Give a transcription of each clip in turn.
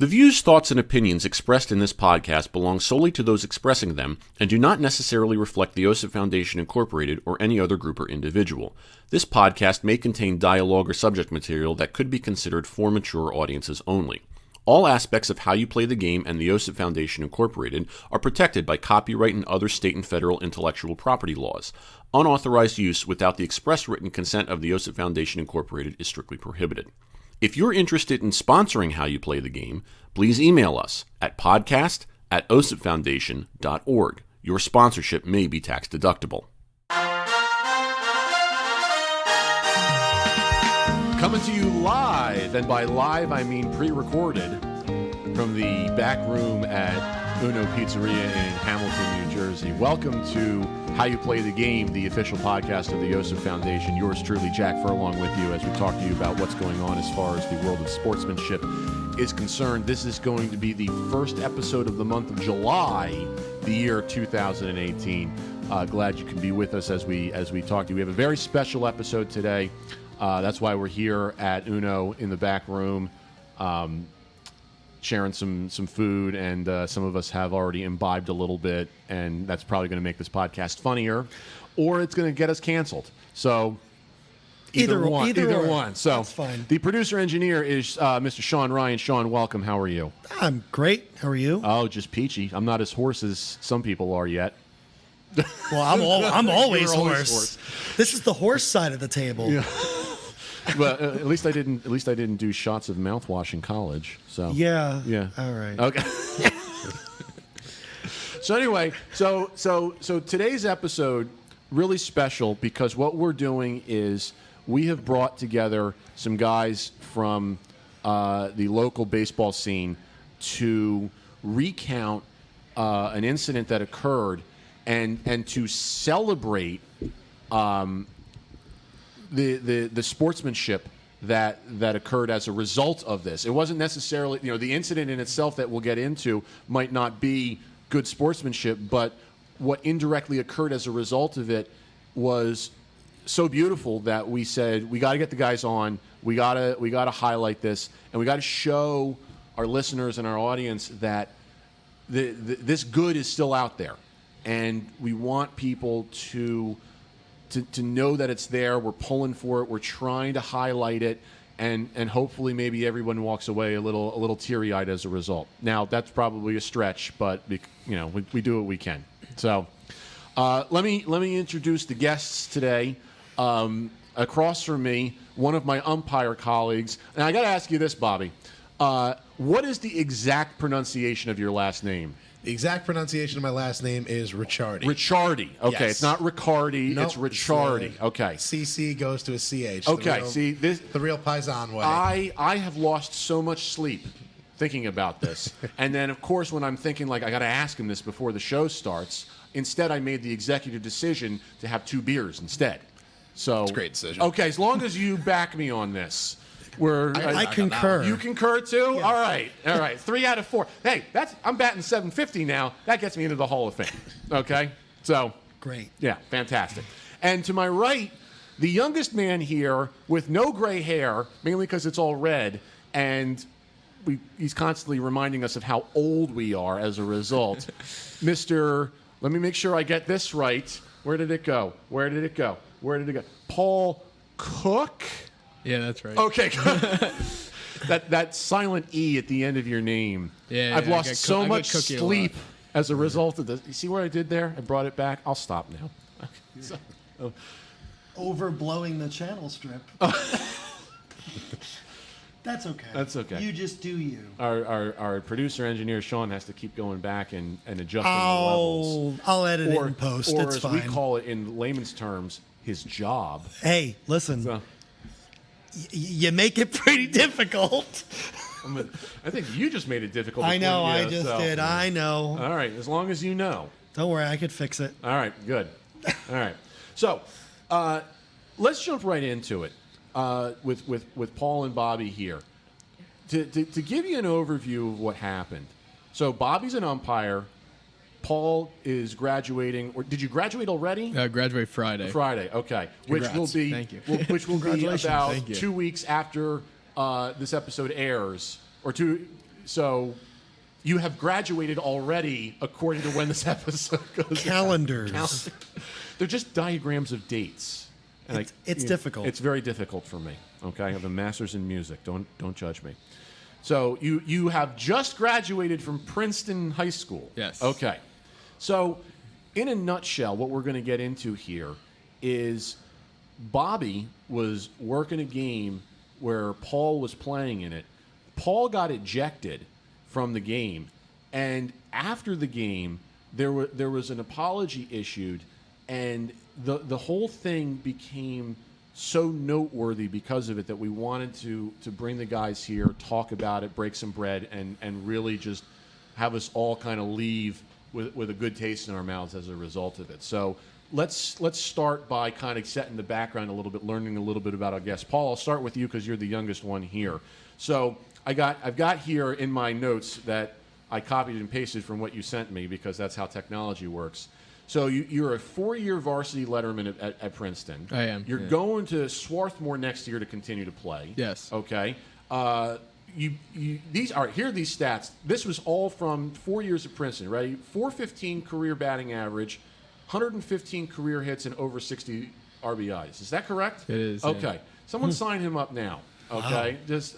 The views, thoughts, and opinions expressed in this podcast belong solely to those expressing them and do not necessarily reflect the OSIP Foundation Incorporated or any other group or individual. This podcast may contain dialogue or subject material that could be considered for mature audiences only. All aspects of how you play the game and the OSIP Foundation Incorporated are protected by copyright and other state and federal intellectual property laws. Unauthorized use without the express written consent of the OSIP Foundation Incorporated is strictly prohibited. If you're interested in sponsoring How You Play the Game, please email us at podcast@osipfoundation.org. Your sponsorship may be tax deductible. Coming to you live, and by live I mean pre-recorded, from the back room at Uno Pizzeria in Hamilton, New Jersey. Welcome to How You Play the Game, the official podcast of the OSIP Foundation. Yours truly, Jack Furlong, with you as we talk to you about what's going on as far as the world of sportsmanship is concerned. This is going to be the first episode of the month of July, the year 2018. Glad you can be with us as we talk to you. We have a very special episode today. That's why we're here at Uno in the back room, sharing some food, and some of us have already imbibed a little bit, and that's probably going to make this podcast funnier, or it's going to get us canceled. So either one. So that's fine. The producer engineer is Mr. Sean Ryan. Sean, welcome. How are you? I'm great. How are you? Oh, just peachy. I'm not as hoarse as some people are yet. Well, I'm always You're always horse. horse. This is the horse side of the table. Yeah. But at least I didn't do shots of mouthwash in college. So Yeah. All right. Okay. So anyway, so today's episode really special because what we're doing is we have brought together some guys from the local baseball scene to recount an incident that occurred and to celebrate the sportsmanship that occurred as a result of this. It wasn't necessarily, the incident in itself that we'll get into might not be good sportsmanship, but what indirectly occurred as a result of it was so beautiful that we said we got to get the guys on. We got to highlight this, and we got to show our listeners and our audience that this good is still out there, and we want people to know that it's there. We're pulling for it. We're trying to highlight it, and hopefully maybe everyone walks away a little teary-eyed as a result. Now, that's probably a stretch, but we do what we can. So let me introduce the guests today. Across from me, one of my umpire colleagues. And I got to ask you this, Bobby. What is the exact pronunciation of your last name? The exact pronunciation of my last name is Ricciardi. Ricciardi. Okay, Yes. It's not Riccardi. Nope, it's Ricciardi. Okay. CC goes to a CH. Okay. The real Paisan way. I have lost so much sleep thinking about this, and then of course when I'm thinking like I got to ask him this before the show starts, instead I made the executive decision to have 2 beers instead. So It's a great decision. Okay, as long as you back me on this. I concur. You concur too? Yes. All right. 3 out of 4. Hey, I'm batting 750 now. That gets me into the Hall of Fame. Okay? So, Great. yeah, fantastic. And to my right, the youngest man here with no gray hair, mainly because it's all red, and he's constantly reminding us of how old we are as a result. Mr. Let me make sure I get this right. Where did it go? Paul Cooke? Yeah, that's right. Okay. that silent E at the end of your name. Yeah, I've I lost get so I get much Cookie a sleep lot. as a result of this. You see what I did there? I brought it back. I'll stop now. Okay. Overblowing the channel strip. That's okay. That's okay. You just do you. Our producer engineer Sean has to keep going back and adjusting the levels. I'll edit it in post. Or It's as fine. we call it in layman's terms, his job. Hey, listen. So, You make it pretty difficult. I think you just made it difficult. I know. between I you, just so. did. I know. All right, as long as you know. Don't worry. I could fix it. All right, good. All right. So let's jump right into it with Paul and Bobby here. To give you an overview of what happened. So Bobby's an umpire. Paul is graduating. Or did you graduate already? Graduate Friday. Friday, okay. Congrats. Which will be Thank you. Which will be Congratulations. about Thank you. 2 weeks after this episode airs, or So you have graduated already, according to when this episode goes. Calendars. They're just diagrams of dates. And It's difficult. It's very difficult for me. Okay, I have a master's in music. Don't judge me. So you have just graduated from Princeton High School. Yes. Okay. So in a nutshell, what we're going to get into here is Bobby was working a game where Paul was playing in it. Paul got ejected from the game, and after the game, there was an apology issued, and the whole thing became so noteworthy because of it that we wanted to bring the guys here, talk about it, break some bread, and really just have us all kind of leave with a good taste in our mouths as a result of it. So let's start by kind of setting the background a little bit, learning a little bit about our guest. Paul, I'll start with you because you're the youngest one here. So I've got here in my notes that I copied and pasted from what you sent me because that's how technology works. So you're a 4-year varsity letterman at Princeton. I am. You're going to Swarthmore next year to continue to play. Yes. Okay. These are here are these stats. This was all from 4 years at Princeton. Ready? 415 career batting average, 115 career hits, and over 60 RBIs. Is that correct? It is. Okay. Yeah. Someone sign him up now. Okay. This.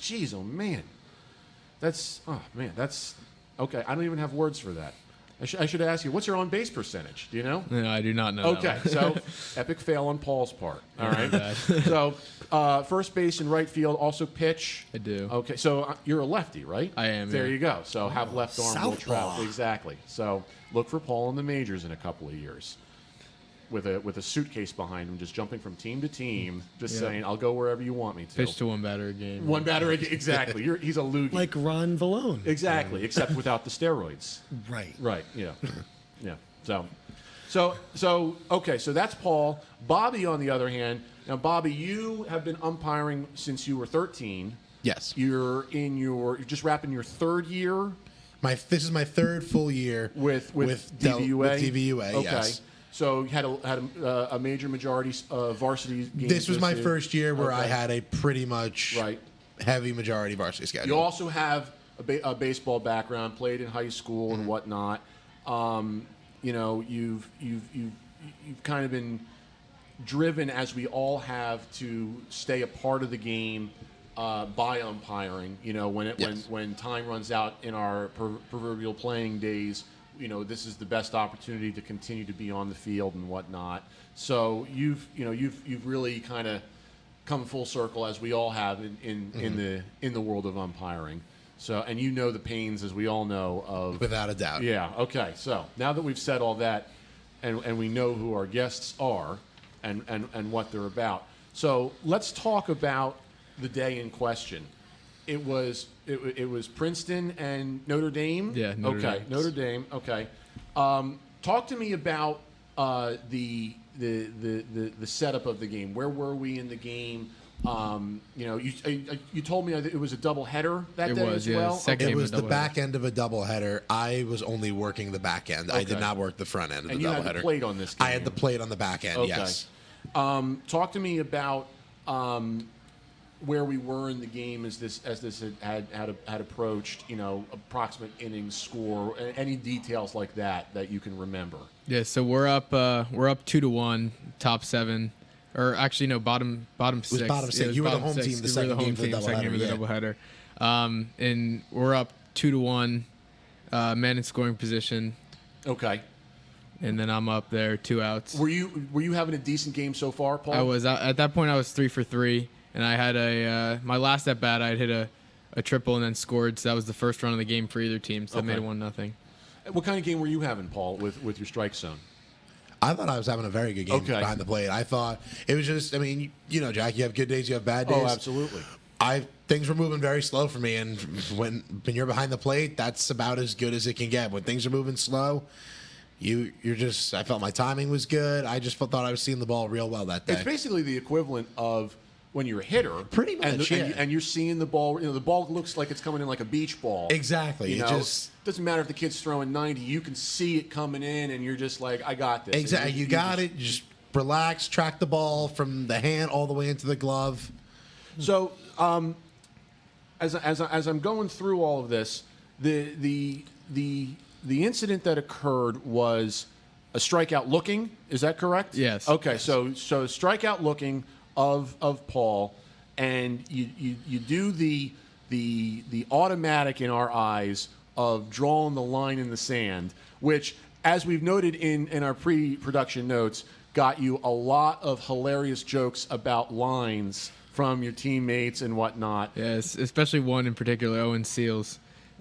Jeez, oh man. That's okay. I don't even have words for that. I should ask you, what's your on base percentage? Do you know? No, I do not know. Okay, so epic fail on Paul's part. All right. So first base and right field also pitch. I do. Okay, so you're a lefty, right? I am. There yeah. you go. So have left arm will Southpaw. travel. Exactly. So look for Paul in the majors in a couple of years. With a suitcase behind him, just jumping from team to team, just Yeah. saying, "I'll go wherever you want me to." Pitch to one batter a game. One batter, exactly. He's a loogie. Like Ron Vallone. Exactly, except without the steroids. Right. Right. Yeah. Yeah. So okay. So that's Paul. Bobby, on the other hand, now Bobby, you have been umpiring since you were 13. Yes. You're just wrapping your third year This is my third full year with DVUA. With DVUA, Okay. yes. So you had a major majority varsity game. This was my first year where I Okay. had a pretty much Right. heavy majority varsity You schedule. also have a baseball background, played in high school and whatnot. You've kind of been driven, as we all have, to stay a part of the game by umpiring. When time runs out in our proverbial playing days, this is the best opportunity to continue to be on the field and whatnot. So you've really kind of come full circle, as we all have in the world of umpiring. So, and the pains, as we all know, of Without a doubt. Yeah. Okay. So now that we've said all that, and we know who our guests are, and what they're about. So let's talk about the day in question. It was Princeton and Notre Dame. Yeah. Notre Dame. Notre Dame. Okay. Talk to me about the setup of the game. Where were we in the game? You told me that it was a double header that day as well. Second It game was of the doubleheader. back end of a doubleheader. I was only working the back end. I did Okay. not work the front end of And the you doubleheader. had the plate on this game. I had the plate on the back end. Okay. Yes. Talk to me about where we were in the game as this had approached. Approximate innings, score, any details like that you can remember. Yeah, so we're up 2-1, top 7, or actually no, bottom 6. was bottom six. Yeah, it was You were the bottom home six. team the We were second home game for the team, second game of the doubleheader, doubleheader. And we're up 2-1, man in scoring position, Okay. and then I'm up there, 2 outs. Were you having a decent game so far, Paul? I was at that point. I was 3 for 3, and I had my last at bat. I had hit a triple and then scored. So that was the first run of the game for either team. So that made it 1-0. What kind of game were you having, Paul, with your strike zone? I thought I was having a very good game Okay. behind the plate. I thought it was just, Jack, you have good days, you have bad days. Oh, absolutely. Things were moving very slow for me, and when you're behind the plate, that's about as good as it can get. When things are moving slow, I felt my timing was good. I just thought I was seeing the ball real well that day. It's basically the equivalent of when you're a hitter. Pretty much, yeah. and you're seeing the ball. The ball looks like it's coming in like a beach ball. Exactly. You It know, just doesn't matter if the kid's throwing 90. You can see it coming in, and you're just like, I got this. exactly. You got it. Just relax, track the ball from the hand all the way into the glove. So, as I'm going through all of this, the incident that occurred was a strikeout looking. Is that correct? Yes. Okay. So strikeout looking of Paul, and you do the automatic in our eyes of drawing the line in the sand, which, as we've noted in our pre-production notes, got you a lot of hilarious jokes about lines from your teammates and whatnot. Yes, especially one in particular, Owen Seals.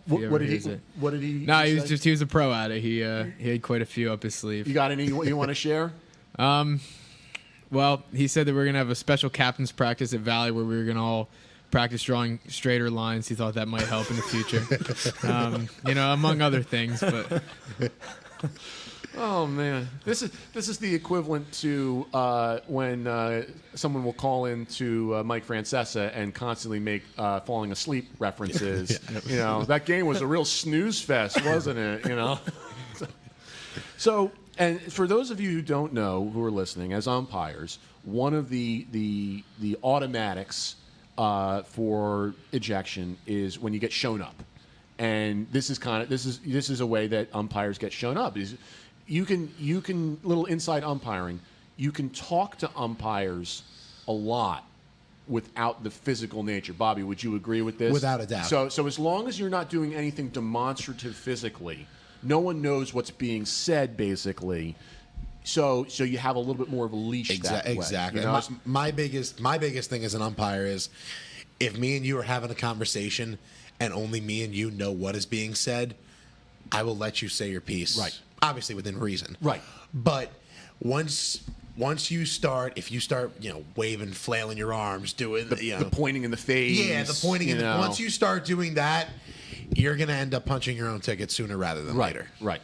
What did he? No, he say? was a pro at it. He had quite a few up his sleeve. You got any you want to share? Well, he said that we're gonna have a special captain's practice at Valley where we were gonna all practice drawing straighter lines. He thought that might help in the future. Among other things, but. Oh man, this is the equivalent to when someone will call in to Mike Francesa and constantly make falling asleep references. Yeah. That game was a real snooze fest, wasn't it? So, and for those of you who don't know, who are listening, as umpires, one of the automatics for ejection is when you get shown up, and this is a way that umpires get shown up. You can little inside umpiring. You can talk to umpires a lot without the physical nature. Bobby, would you agree with this? Without a doubt. So as long as you're not doing anything demonstrative physically, no one knows what's being said basically. So you have a little bit more of a leash that way. Exactly. You know? My biggest thing as an umpire is if me and you are having a conversation and only me and you know what is being said, I will let you say your piece. Right. Obviously within reason. Right. But once you start, if you start, waving, flailing your arms, doing the pointing in the face. Yeah, the pointing in the once you start doing that, you're gonna end up punching your own ticket sooner rather than later. Right.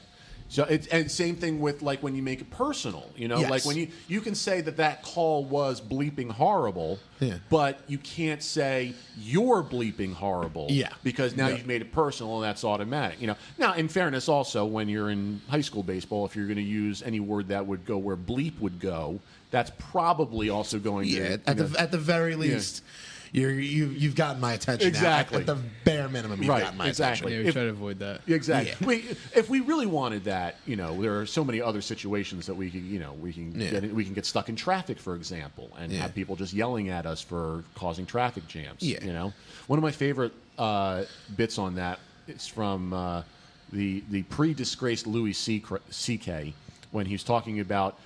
So and same thing with like when you make it personal, Yes. like when you can say that call was bleeping horrible, but you can't say you're bleeping horrible, because now you've made it personal and that's automatic. Now in fairness, also when you're in high school baseball, if you're going to use any word that would go where bleep would go, that's probably also going to at the very least. You've gotten my attention. Exactly. Now. At the bare minimum, you've gotten my attention. Yeah, we try to avoid that. Exactly. Yeah. If we really wanted that, there are so many other situations that we can get stuck in traffic, for example, and have people just yelling at us for causing traffic jams. Yeah. One of my favorite bits on that is from the pre-disgraced Louis C.K. when he was talking about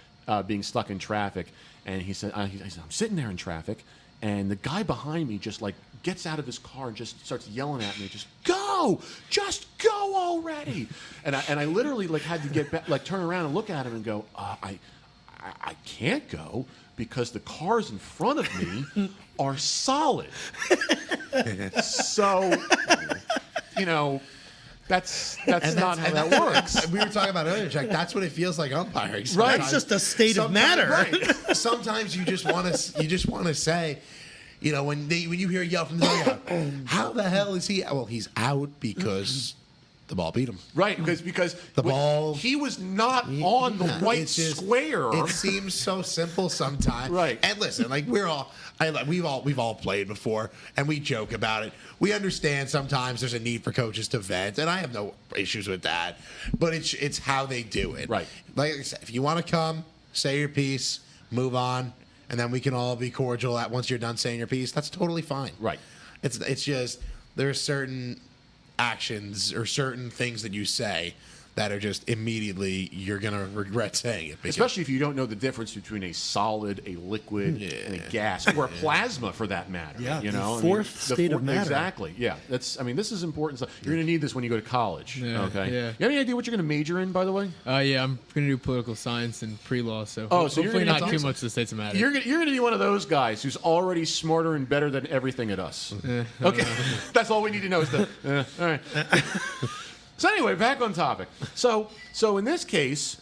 being stuck in traffic, and he said, I'm sitting there in traffic. And the guy behind me just gets out of his car and just starts yelling at me, just go already. And I literally had to get back, turn around and look at him and go, I can't go because the cars in front of me are solid. So, that's not how that works. We were talking about earlier, Jack. That's what it feels like umpiring. Right. It's just a state of matter. Right. Sometimes you just want to say, when you hear a yell from the dugout, how the hell is he? Well, he's out because the ball beat him. Right, because the ball. He was not on the white square. It seems so simple sometimes. Right. And listen, we've all played before, and we joke about it. We understand sometimes there's a need for coaches to vent, and I have no issues with that. But it's how they do it. Right. Like I said, if you want to come, say your piece, move on, and then we can all be cordial once you're done saying your piece. That's totally fine. Right. It's just there are certain actions or certain things that you say that are just immediately you're going to regret saying it. Especially if you don't know the difference between a solid, a liquid, and a gas, or a plasma for that matter. Yeah, the fourth state of matter. Exactly, yeah. This is important stuff. You're going to need this when you go to college. Yeah, okay? yeah. You have any idea what you're going to major in, by the way? Yeah, I'm going to do political science and pre-law, so so you're hopefully gonna not too much of the states of matter. You're going to be one of those guys who's already smarter and better than everything at us. Okay, that's all we need to know is all right. So anyway, back on topic. So in this case,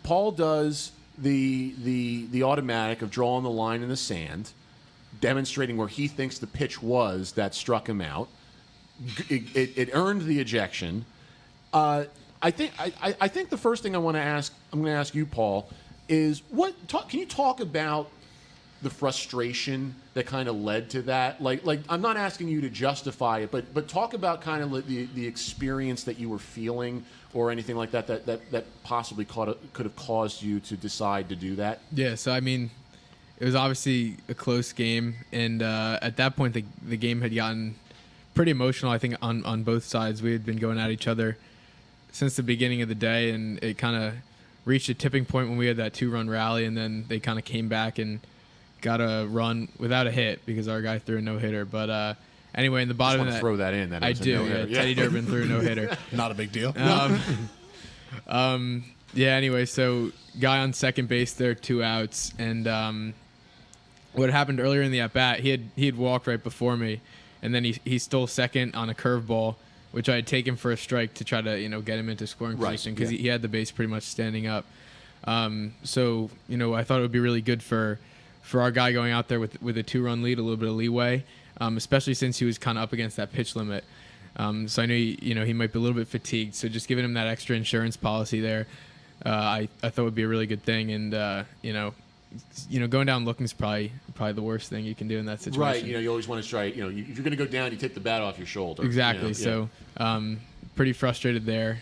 Paul does the automatic of drawing the line in the sand, demonstrating where he thinks the pitch was that struck him out. It earned the ejection. I think the first thing I'm going to ask you, Paul, is can you talk about the frustration that kind of led to that? Like I'm not asking you to justify it, but talk about kind of the experience that you were feeling or anything like that possibly could have caused you to decide to do that. Yeah, so I mean, it was obviously a close game, and at that point the game had gotten pretty emotional. I think on both sides we had been going at each other since the beginning of the day, and it kind of reached a tipping point when we had that 2-run rally, and then they kind of came back and got a run without a hit because our guy threw a no-hitter. But anyway, in the bottom of that, throw that in. That I do. Yeah, Teddy Durbin threw a no-hitter. Not a big deal. Yeah. Anyway, so guy on second base there, 2 outs, and what happened earlier in the at bat, he had walked right before me, and then he stole second on a curveball, which I had taken for a strike to try to get him into scoring position because he had the base pretty much standing up. So I thought it would be really good for our guy going out there with a 2-run lead, a little bit of leeway, especially since he was kind of up against that pitch limit. So I knew he might be a little bit fatigued. So just giving him that extra insurance policy there, I thought would be a really good thing. And going down looking is probably the worst thing you can do in that situation. Right. You always want to try. If you're going to go down, you take the bat off your shoulder. Exactly. So pretty frustrated there,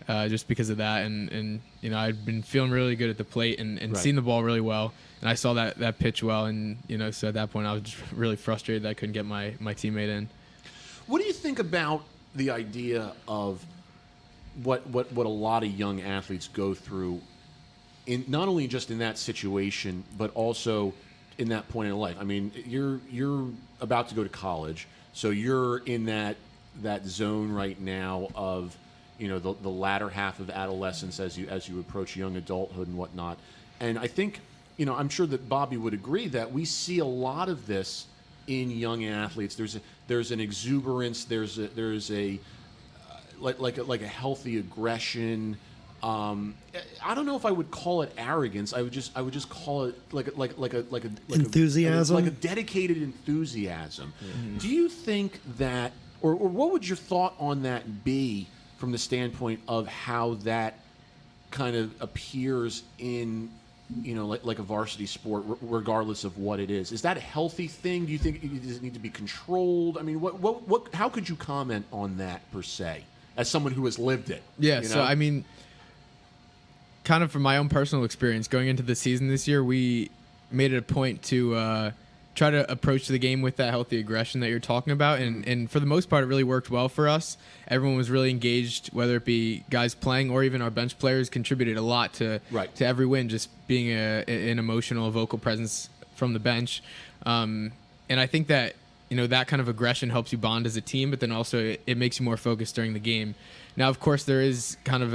just because of that. And I'd been feeling really good at the plate and seen the ball really well. And I saw that pitch well. And so at that point I was just really frustrated that I couldn't get my teammate in. What do you think about the idea of what a lot of young athletes go through, in not only just in that situation, but also in that point in life? I mean, you're about to go to college, so you're in that zone right now of the latter half of adolescence as you approach young adulthood and whatnot. And I think I'm sure that Bobby would agree that we see a lot of this in young athletes. There's an exuberance. There's a like a healthy aggression. I don't know if I would call it arrogance. I would just call it like a enthusiasm, like a dedicated enthusiasm. Mm-hmm. Do you think that, or what would your thought on that be from the standpoint of how that kind of appears in like a varsity sport, regardless of what it is? Is that a healthy thing? Do you think does it need to be controlled? I mean, what? How could you comment on that per se, as someone who has lived it? Yeah. So I mean, kind of from my own personal experience going into the season this year, we made it a point to try to approach the game with that healthy aggression that you're talking about, and for the most part, it really worked well for us. Everyone was really engaged, whether it be guys playing or even our bench players contributed a lot to every win, just being an emotional, vocal presence from the bench. And I think that that kind of aggression helps you bond as a team, but then also it makes you more focused during the game. Now, of course, there is kind of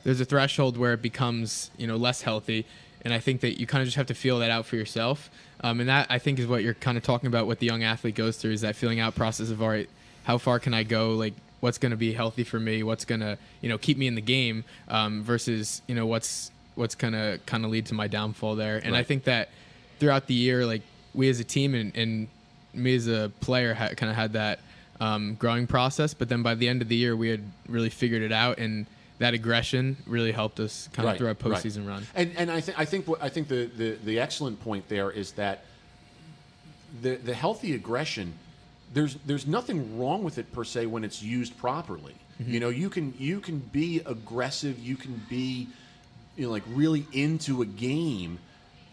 there's a threshold where it becomes less healthy, and I think that you kind of just have to feel that out for yourself. And that, I think, is what you're kind of talking about, what the young athlete goes through, is that feeling out process of, all right, how far can I go? Like, what's going to be healthy for me? What's going to, keep me in the game versus, what's going to kind of lead to my downfall there. And I think that throughout the year, like, we as a team and me as a player kind of had that growing process. But then by the end of the year, we had really figured it out, and that aggression really helped us kind of through our postseason run. And I think the excellent point there is that the healthy aggression, there's nothing wrong with it per se when it's used properly. Mm-hmm. You can be aggressive, you can be like really into a game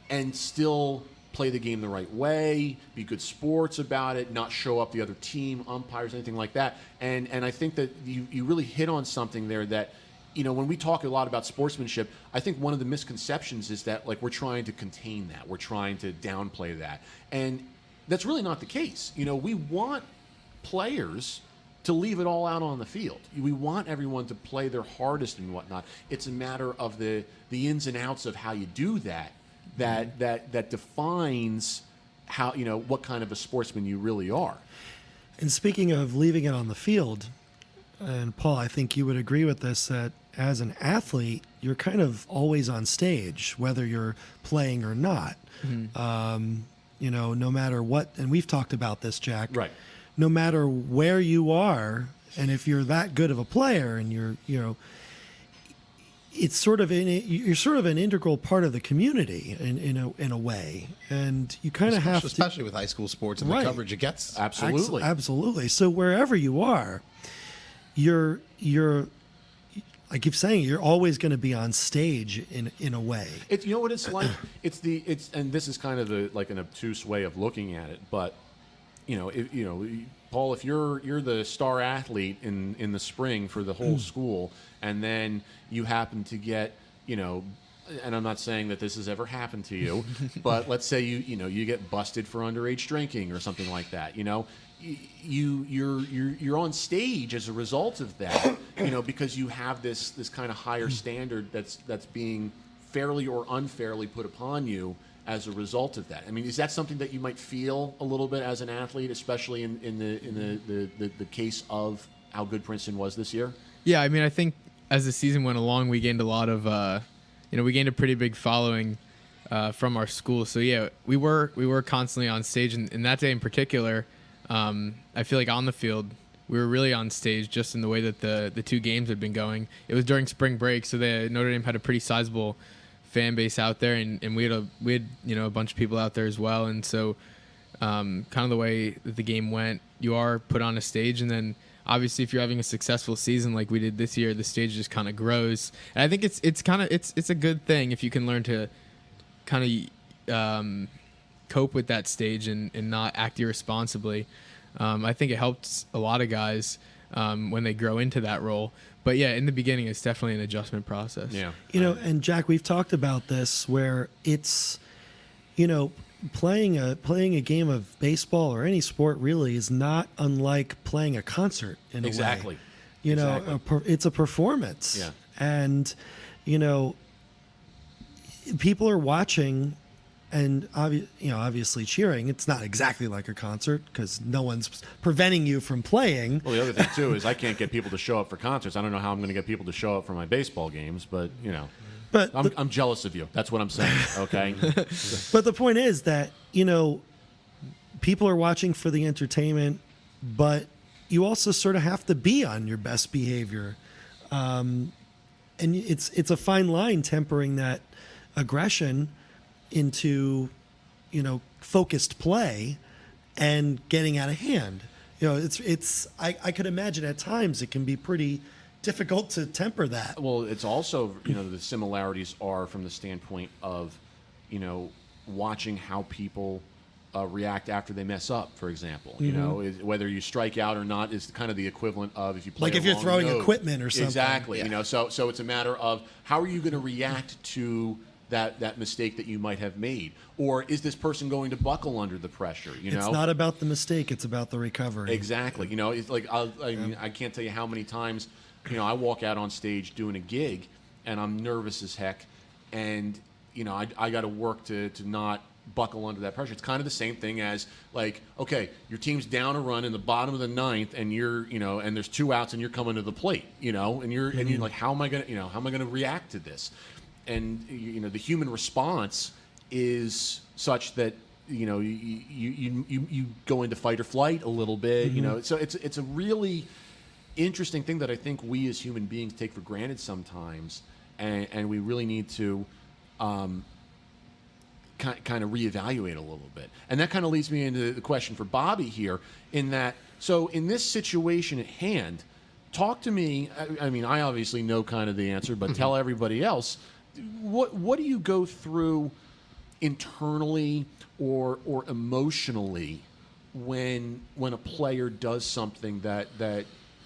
and still play the game the right way, be good sports about it, not show up the other team, umpires, anything like that. And I think that you really hit on something there that, when we talk a lot about sportsmanship, I think one of the misconceptions is that like we're trying to contain that, we're trying to downplay that, and that's really not the case. We want players to leave it all out on the field. We want everyone to play their hardest and whatnot. It's a matter of the ins and outs of how you do that defines how what kind of a sportsman you really are. And speaking of leaving it on the field, and Paul, I think you would agree with this, that as an athlete, you're kind of always on stage, whether you're playing or not. Mm-hmm. No matter what, and we've talked about this, Jack. Right. No matter where you are, and if you're that good of a player, and you're, it's sort of you're sort of an integral part of the community in a way, and you kind of have to, especially with high school sports and Right. the coverage it gets. Absolutely. Absolutely. So wherever you are, you're I keep saying you're always going to be on stage in a way. It's, you know what it's like. It's and this is kind of like an obtuse way of looking at it, but Paul, if you're the star athlete in the spring for the whole school, and then you happen to get, and I'm not saying that this has ever happened to you, but let's say you get busted for underage drinking or something like that, you're on stage as a result of that, because you have this kind of higher standard that's being fairly or unfairly put upon you as a result of that. I mean, is that something that you might feel a little bit as an athlete, especially in the case of how good Princeton was this year? Yeah, I mean, I think as the season went along, we gained a lot of, we gained a pretty big following from our school. So yeah, we were constantly on stage, and that day in particular, I feel like on the field we were really on stage just in the way that the two games had been going. It was during spring break, so Notre Dame had a pretty sizable fan base out there, and we had a bunch of people out there as well, and so kind of the way that the game went, you are put on a stage, and then obviously if you're having a successful season like we did this year, the stage just kind of grows, and I think it's a good thing if you can learn to kind of cope with that stage and not act irresponsibly. I think it helps a lot of guys when they grow into that role. But yeah, in the beginning, it's definitely an adjustment process. Yeah. And Jack, we've talked about this where it's, playing a game of baseball or any sport really is not unlike playing a concert in a Exactly. way. Exactly. It's a performance. Yeah. And, people are watching and obviously cheering. It's not exactly like a concert because no one's preventing you from playing. Well, the other thing too is I can't get people to show up for concerts. I don't know how I'm going to get people to show up for my baseball games, but But I'm jealous of you. That's what I'm saying. Okay. But the point is that people are watching for the entertainment, but you also sort of have to be on your best behavior, and it's a fine line tempering that aggression into focused play and getting out of hand. I could imagine at times it can be pretty difficult to temper that. Well, it's also, the similarities are from the standpoint of, watching how people react after they mess up, for example. Whether you strike out or not is kind of the equivalent of if you play Like if you're throwing equipment or something. Exactly. Yeah. So it's a matter of how are you going to react to that mistake that you might have made, or is this person going to buckle under the pressure? It's not about the mistake; it's about the recovery. Exactly. It's like I can't tell you how many times, I walk out on stage doing a gig, and I'm nervous as heck, and I got to work to not buckle under that pressure. It's kind of the same thing as like, okay, your team's down a run in the bottom of the ninth, and you're and there's 2 outs, and you're coming to the plate, and you're like, how am I gonna react to this? And the human response is such that you go into fight or flight a little bit. So it's a really interesting thing that I think we as human beings take for granted sometimes, and we really need to kind of reevaluate a little bit. And that kind of leads me into the question for Bobby here, in that, so in this situation at hand, talk to me. I mean, I obviously know kind of the answer, but tell everybody else. What do you go through internally or emotionally when a player does something that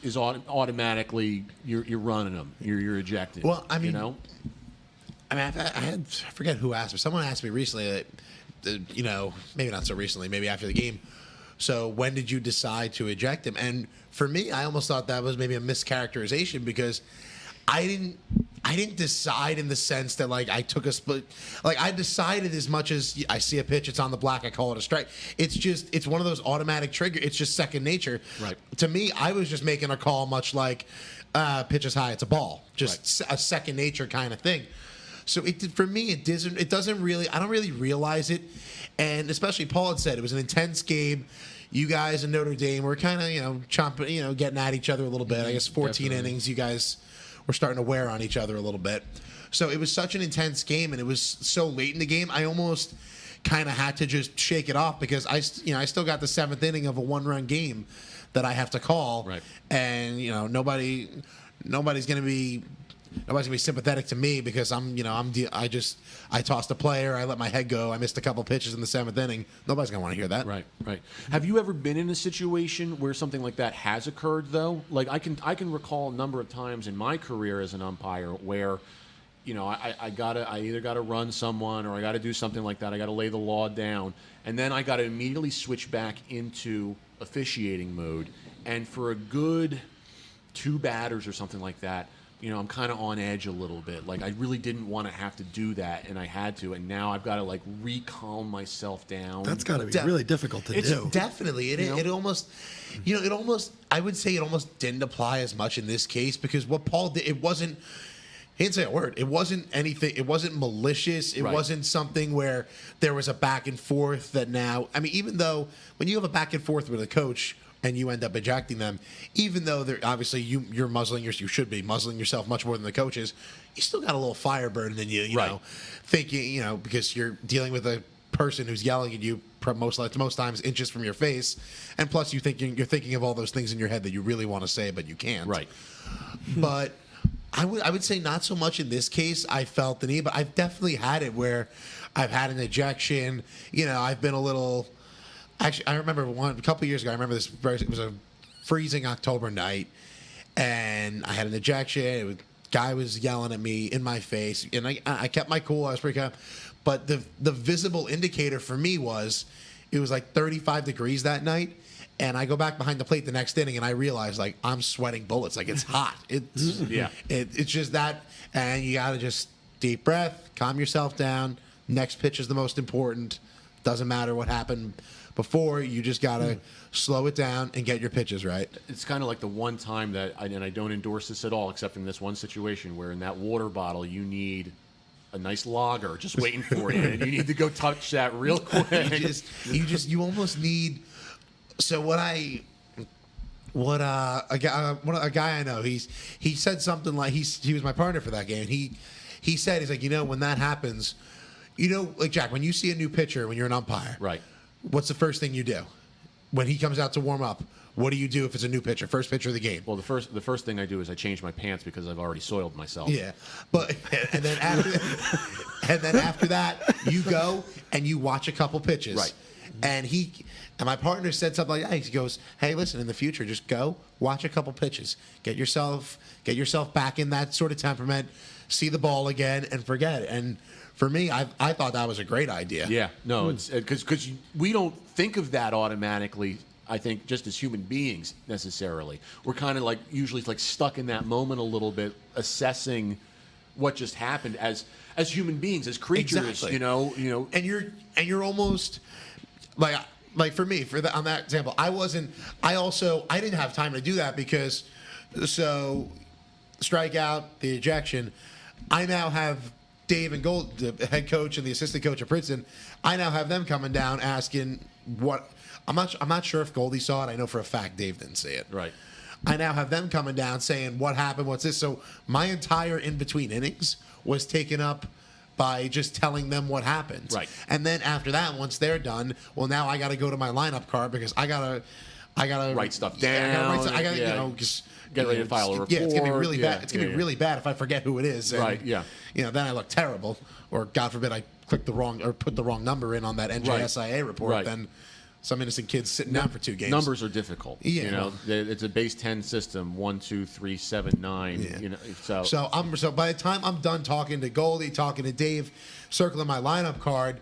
is automatically you're running them, you're ejected? Well, I mean, I forget who asked me. Someone asked me recently that, maybe not so recently, maybe after the game. So when did you decide to eject him? And for me, I almost thought that was maybe a mischaracterization because I didn't decide in the sense that like I took a split. Like I decided as much as I see a pitch, it's on the block, I call it a strike. It's one of those automatic trigger. It's just second nature. Right. To me, I was just making a call much like pitch is high, it's a ball. Just a second nature kind of thing. So for me, it doesn't really. I don't really realize it, and especially Paul had said it was an intense game. You guys in Notre Dame were kind of chomping, getting at each other a little bit. I guess 14 Definitely. innings. You guys were starting to wear on each other a little bit. So it was such an intense game, and it was so late in the game. I almost kind of had to just shake it off because I still got the 7th inning of a 1-run game that I have to call, Right. and nobody's gonna be sympathetic to me because I tossed a player, I let my head go, I missed a couple pitches in the 7th inning. Nobody's gonna want to hear that. Right. Have you ever been in a situation where something like that has occurred, though? Like I can recall a number of times in my career as an umpire where, I either gotta run someone or I gotta do something like that. I gotta lay the law down, and then I gotta immediately switch back into officiating mode. And for a good 2 batters or something like that, I'm kind of on edge a little bit. Like I really didn't want to have to do that, and I had to, and now I've got to like recalm myself down. That's got to be really difficult to do. Definitely, it almost, I would say it almost didn't apply as much in this case because what Paul did, it wasn't. He didn't say a word. It wasn't anything. It wasn't malicious. It wasn't something where there was a back and forth that now. I mean, even though when you have a back and forth with a coach and you end up ejecting them, even though they're obviously you should be muzzling yourself much more than the coaches. You still got a little fire burden in you, you know, thinking, because you're dealing with a person who's yelling at you most times inches from your face, and plus you're thinking of all those things in your head that you really want to say but you can't. Right. But I would say not so much in this case. I felt the need, but I've definitely had it where I've had an ejection. I've been a little. Actually, I remember a couple of years ago. I remember this. It was a freezing October night, and I had an ejection. Guy was yelling at me in my face, and I kept my cool. I was pretty calm, but the visible indicator for me was it was like 35 degrees that night. And I go back behind the plate the next inning, and I realize like I'm sweating bullets. Like it's hot. It's It's just that, and you gotta just deep breath, calm yourself down. Next pitch is the most important. Doesn't matter what happened before. You just gotta slow it down and get your pitches right. It's kind of like the one time that, and I don't endorse this at all, except in this one situation where in that water bottle you need a nice lager just waiting for you, and you need to go touch that real quick. You almost need. So a guy I know, he said something like he was my partner for that game. He said he's like, when that happens, like Jack, when you see a new pitcher when you're an umpire, right? What's the first thing you do when he comes out to warm up? What do you do if it's a new pitcher, first pitcher of the game? Well, the first thing I do is I change my pants because I've already soiled myself. Yeah, but and then after that you go and you watch a couple pitches, right? And my partner said something like that. He goes, "Hey, listen, in the future, just go watch a couple pitches, get yourself back in that sort of temperament, see the ball again, and forget it." And for me, I thought that was a great idea. Yeah, no, it's because we don't think of that automatically. I think just as human beings necessarily, we're kind of like usually like stuck in that moment a little bit, assessing what just happened as human beings, as creatures. Exactly. And you're almost like for me, on that example, I didn't have time to do that because strikeout, the ejection. I now have Dave and Gold, the head coach and the assistant coach at Princeton. I now have them coming down asking what. I'm not sure if Goldie saw it. I know for a fact Dave didn't see it. Right. I now have them coming down saying what happened, what's this. So my entire in between innings was taken up by just telling them what happened. Right. And then after that, once they're done, well, now I got to go to my lineup card because I gotta write stuff down. I gotta just get ready to file a report. Yeah, it's gonna be really bad. It's gonna be really bad if I forget who it is. And, right. Yeah. Then I look terrible, or God forbid I click the wrong or put the wrong number in on that NJSIA report. Right. Then some innocent kid's sitting down for 2 games. Numbers are difficult. Yeah. It's a base 10 system. 1, 2, 3, 7, 9. Yeah. So by the time I'm done talking to Goldie, talking to Dave, circling my lineup card,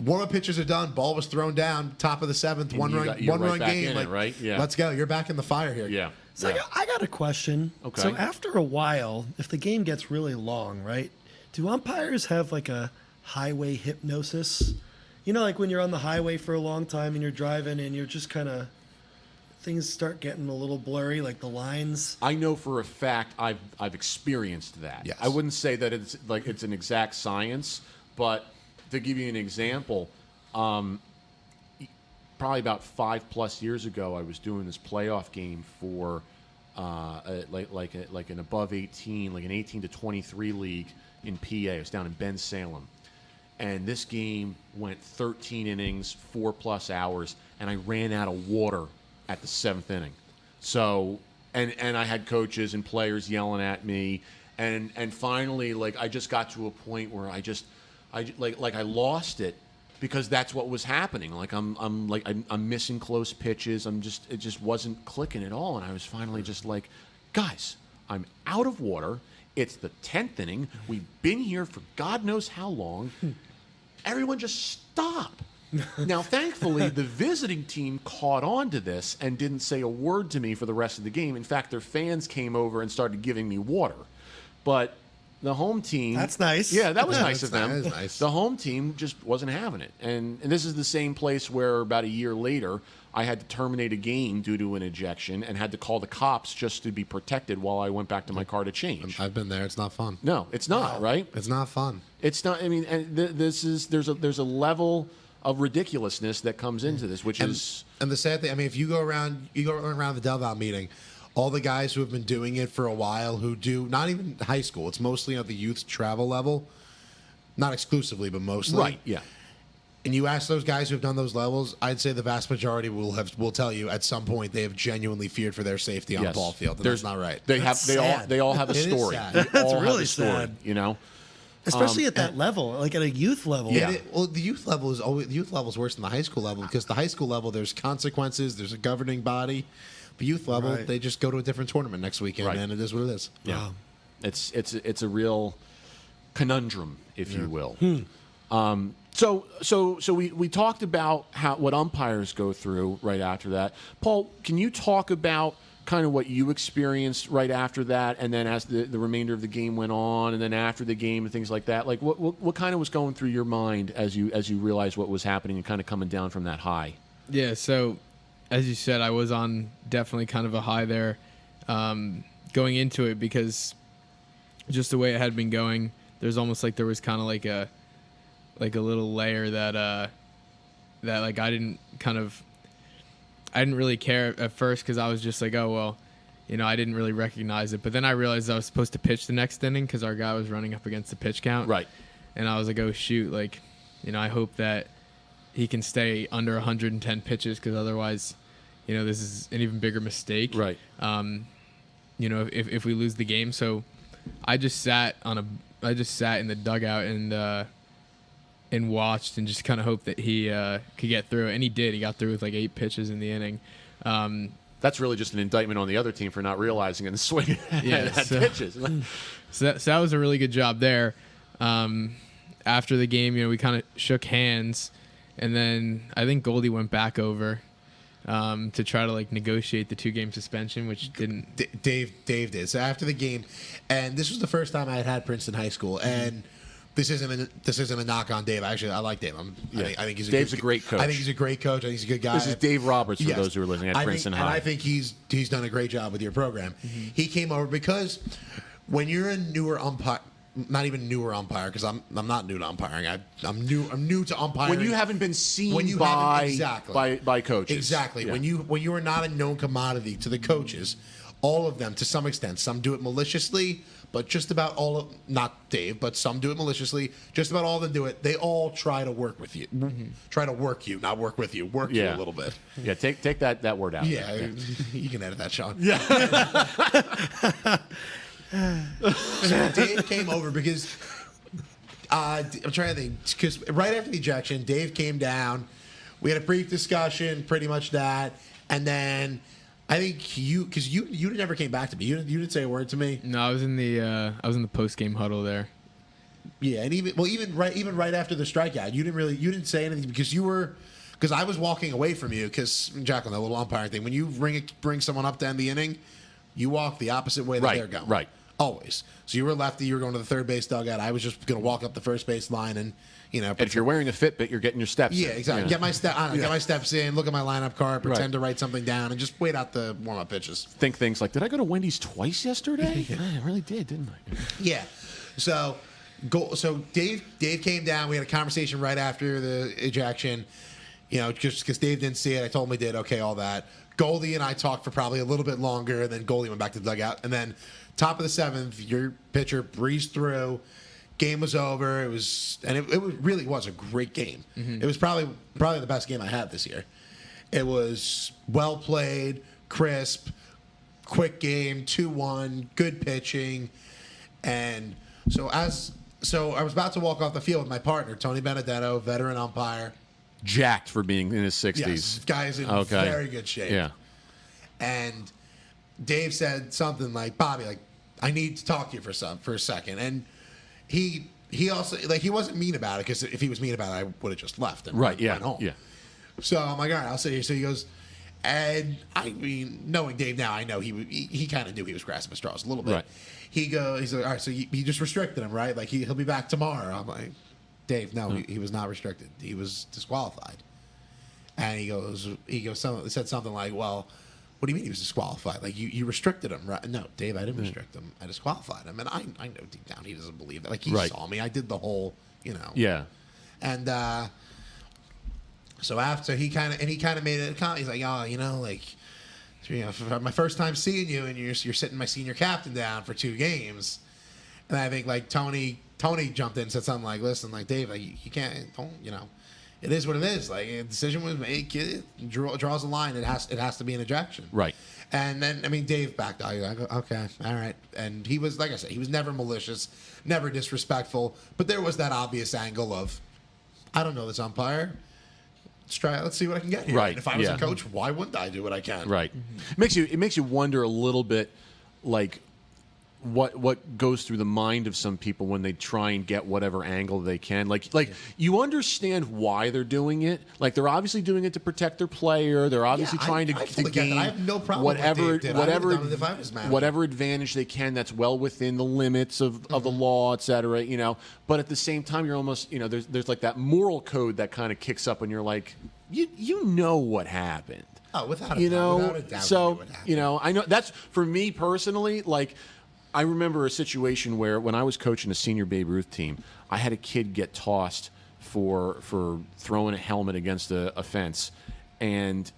warm-up pitches are done. Ball was thrown down, top of the 7th, one run game. Like, right? Yeah. Let's go. You're back in the fire here. Yeah. So I got a question. Okay. So after a while, if the game gets really long, right? Do umpires have like a highway hypnosis? Like when you're on the highway for a long time and you're driving and you're just kind of things start getting a little blurry, like the lines. I know for a fact I've experienced that. Yes. I wouldn't say that it's an exact science, but to give you an example, probably about 5+ years ago, I was doing this playoff game for like an above 18, like an 18 to 23 league in PA. It was down in Ben Salem. And this game went 13 innings, 4+ hours, and I ran out of water at the 7th inning. So, and I had coaches and players yelling at me, and finally, like, I just got to a point where I lost it because that's what was happening. Like I'm missing close pitches. It just wasn't clicking at all, and I was finally just like, guys, I'm out of water. It's the 10th inning. We've been here for God knows how long. Everyone just stop. Now, thankfully, the visiting team caught on to this and didn't say a word to me for the rest of the game. In fact, their fans came over and started giving me water. But the home team... That's nice. Yeah, that was nice of them. That is nice. The home team just wasn't having it. And this is the same place where about a year later, I had to terminate a game due to an ejection and had to call the cops just to be protected while I went back to my car to change. I've been there. It's not fun. No, it's not, right? It's not fun. It's not. I mean, and there's a level of ridiculousness that comes into this, which is. And the sad thing, I mean, if you go around the Delaware meeting, all the guys who have been doing it for a while, who do not even high school, it's mostly at the youth travel level, not exclusively, but mostly. Right. Yeah. And you ask those guys who have done those levels, I'd say the vast majority will tell you at some point they have genuinely feared for their safety on the ball field. And that's not right. They all have a story. They That's all really have a story, sad. you know. Especially at that level, like at a youth level. Yeah. Well, the youth level is worse than the high school level because the high school level there's consequences, there's a governing body. The youth level, Right. they just go to a different tournament next weekend, Right. and it is what it is. Yeah. Wow. It's a real conundrum, if you will. So we talked about what umpires go through right after that. Paul, can you talk about kind of what you experienced right after that, and then as the remainder of the game went on, and then after the game and things like that? Like what kind of was going through your mind as you realized what was happening and kind of coming down from that high? Yeah, so as you said, I was on definitely kind of a high there going into it because just the way it had been going, there's almost like there was kind of like a little layer that like I didn't really care at first because I was just like, oh, well, you know, I didn't really recognize it. But then I realized I was supposed to pitch the next inning because our guy was running up against the pitch count. Right. And I was like, oh, shoot, like, you know, I hope that he can stay under 110 pitches because otherwise, you know, this is an even bigger mistake. Right. You know, if we lose the game. So I just sat in the dugout and watched and just kind of hoped that he could get through it. And he did. He got through with like 8 pitches in the inning. That's really just an indictment on the other team for not realizing and swinging at so- pitches. So that was a really good job there. After the game, you know, we kind of shook hands, and then I think Goldie went back over to try to like negotiate the 2-game suspension, which didn't. Dave did. So after the game, and this was the first time I had Princeton High School, and this isn't a knock on Dave. Actually, I like Dave. I think Dave's a great coach. I think he's a great coach. I think he's a good guy. This is Dave Roberts for Yes. those who are listening at Princeton High. And I think he's done a great job with your program. Mm-hmm. He came over because when you're a newer umpire, not even newer umpire, because I'm not new to umpiring. I'm new to umpiring. When you haven't been seen exactly. by coaches. Exactly. Yeah. When you are not a known commodity to the coaches, all of them to some extent. Some do it maliciously, but just about all of, not Dave, but some do it maliciously. Just about all of them do it. They all try to work with you. Try to work you, not work with you. Work you a little bit. Yeah, take that word out. Yeah, you can edit that, Sean. Yeah. So Dave came over because I'm trying to think. Because right after the ejection, Dave came down. We had a brief discussion, pretty much that, and then I think you never came back to me. You didn't say a word to me. No, I was in the post game huddle there. Yeah, and even right after the strikeout, you didn't say anything because I was walking away from you because Jacqueline, that little umpiring thing. When you bring someone up to end the inning, you walk the opposite way that they're going. Right. Always. So you were lefty. You were going to the third base dugout. I was just going to walk up the first base line and, you know. And if you're wearing a Fitbit, you're getting your steps. Yeah, in, exactly. you know. Get my steps in. Look at my lineup card. Pretend Right. to write something down, and just wait out the warm-up pitches. Think things like, did I go to Wendy's twice yesterday? Yeah, I really did, didn't I? Yeah. So Dave came down. We had a conversation right after the ejection. just because Dave didn't see it. I told him he did. Okay, all that. Goldie and I talked for probably a little bit longer, and then Goldie went back to the dugout. And then top of the 7th, your pitcher breezed through. Game was over. It really was a great game. It was probably the best game I had this year. It was well played, crisp, quick game, 2-1, good pitching. And so I was about to walk off the field with my partner, Tony Benedetto, veteran umpire. Jacked for being in his 60s. Yes, guy's in very good shape. Yeah. And Dave said something like, Bobby, I need to talk to you for a second. And he also, he wasn't mean about it, because if he was mean about it, I would have just left and went home. Yeah. So I'm like, all right, I'll sit here. So he goes, and I mean, knowing Dave now, I know he kind of knew he was grasping at straws a little bit. Right. He's like, all right, so you just restricted him, right? Like he'll be back tomorrow. I'm like, Dave, no, he was not restricted. He was disqualified. And he said something like, well, what do you mean he was disqualified? Like you restricted him, right? No, Dave, I didn't restrict him. I disqualified him. And I know deep down he doesn't believe that. Like he saw me. I did the whole, Yeah. And so after he kind of made a comment, he's like, for my first time seeing you, and you're sitting my senior captain down for 2 games. And I think Tony jumped in and said something like, listen, Dave, you can't, it is what it is. A decision was made. It draws a line. It has to be an ejection. Right. And then, Dave backed out. I go, okay, all right. And he was, like I said, he was never malicious, never disrespectful. But there was that obvious angle of, I don't know this umpire. Let's see what I can get here. Right. And if I was a coach, why wouldn't I do what I can? Right. It makes you wonder a little bit, what goes through the mind of some people when they try and get whatever angle they can. You understand why they're doing it. They're obviously doing it to protect their player. They're obviously trying to gain I have no problem with Dave did. I would have done it if I was manager. whatever advantage they can that's well within the limits of the law, et cetera. But at the same time, you're almost there's that moral code that kind of kicks up, and you're like, you know what happened. Oh, without a doubt. So I know that's for me personally. I remember a situation where when I was coaching a senior Babe Ruth team, I had a kid get tossed for throwing a helmet against a fence. And,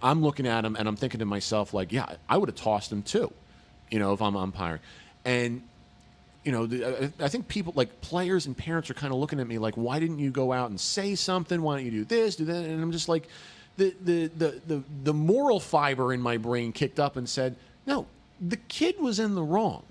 I'm looking at him and I'm thinking to myself, yeah, I would have tossed him too, if I'm umpiring. And, I think people, players and parents are kind of looking at me why didn't you go out and say something? Why don't you do this, do that? And I'm just like, the moral fiber in my brain kicked up and said, no, the kid was in the wrong.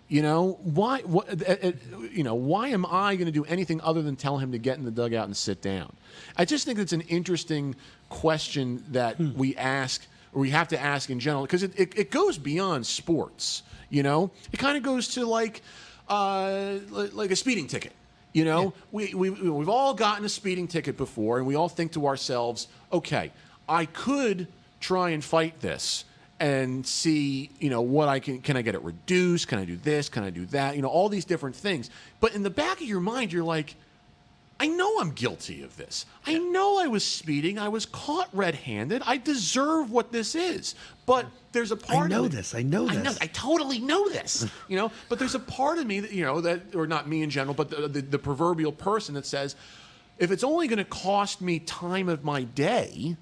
Why? Why am I going to do anything other than tell him to get in the dugout and sit down? I just think it's an interesting question that we ask, or we have to ask in general, because it goes beyond sports. It kind of goes to like a speeding ticket. We've all gotten a speeding ticket before, and we all think to ourselves, okay, I could try and fight this and see, what I can I get it reduced? Can I do this? Can I do that? All these different things. But in the back of your mind, you're like, I know I'm guilty of this. I know I was speeding. I was caught red-handed. I deserve what this is. But there's a part I know of this. I know this. I totally know this. But there's a part of me that, that, or not me in general, but the proverbial person that says, if it's only going to cost me time of my day,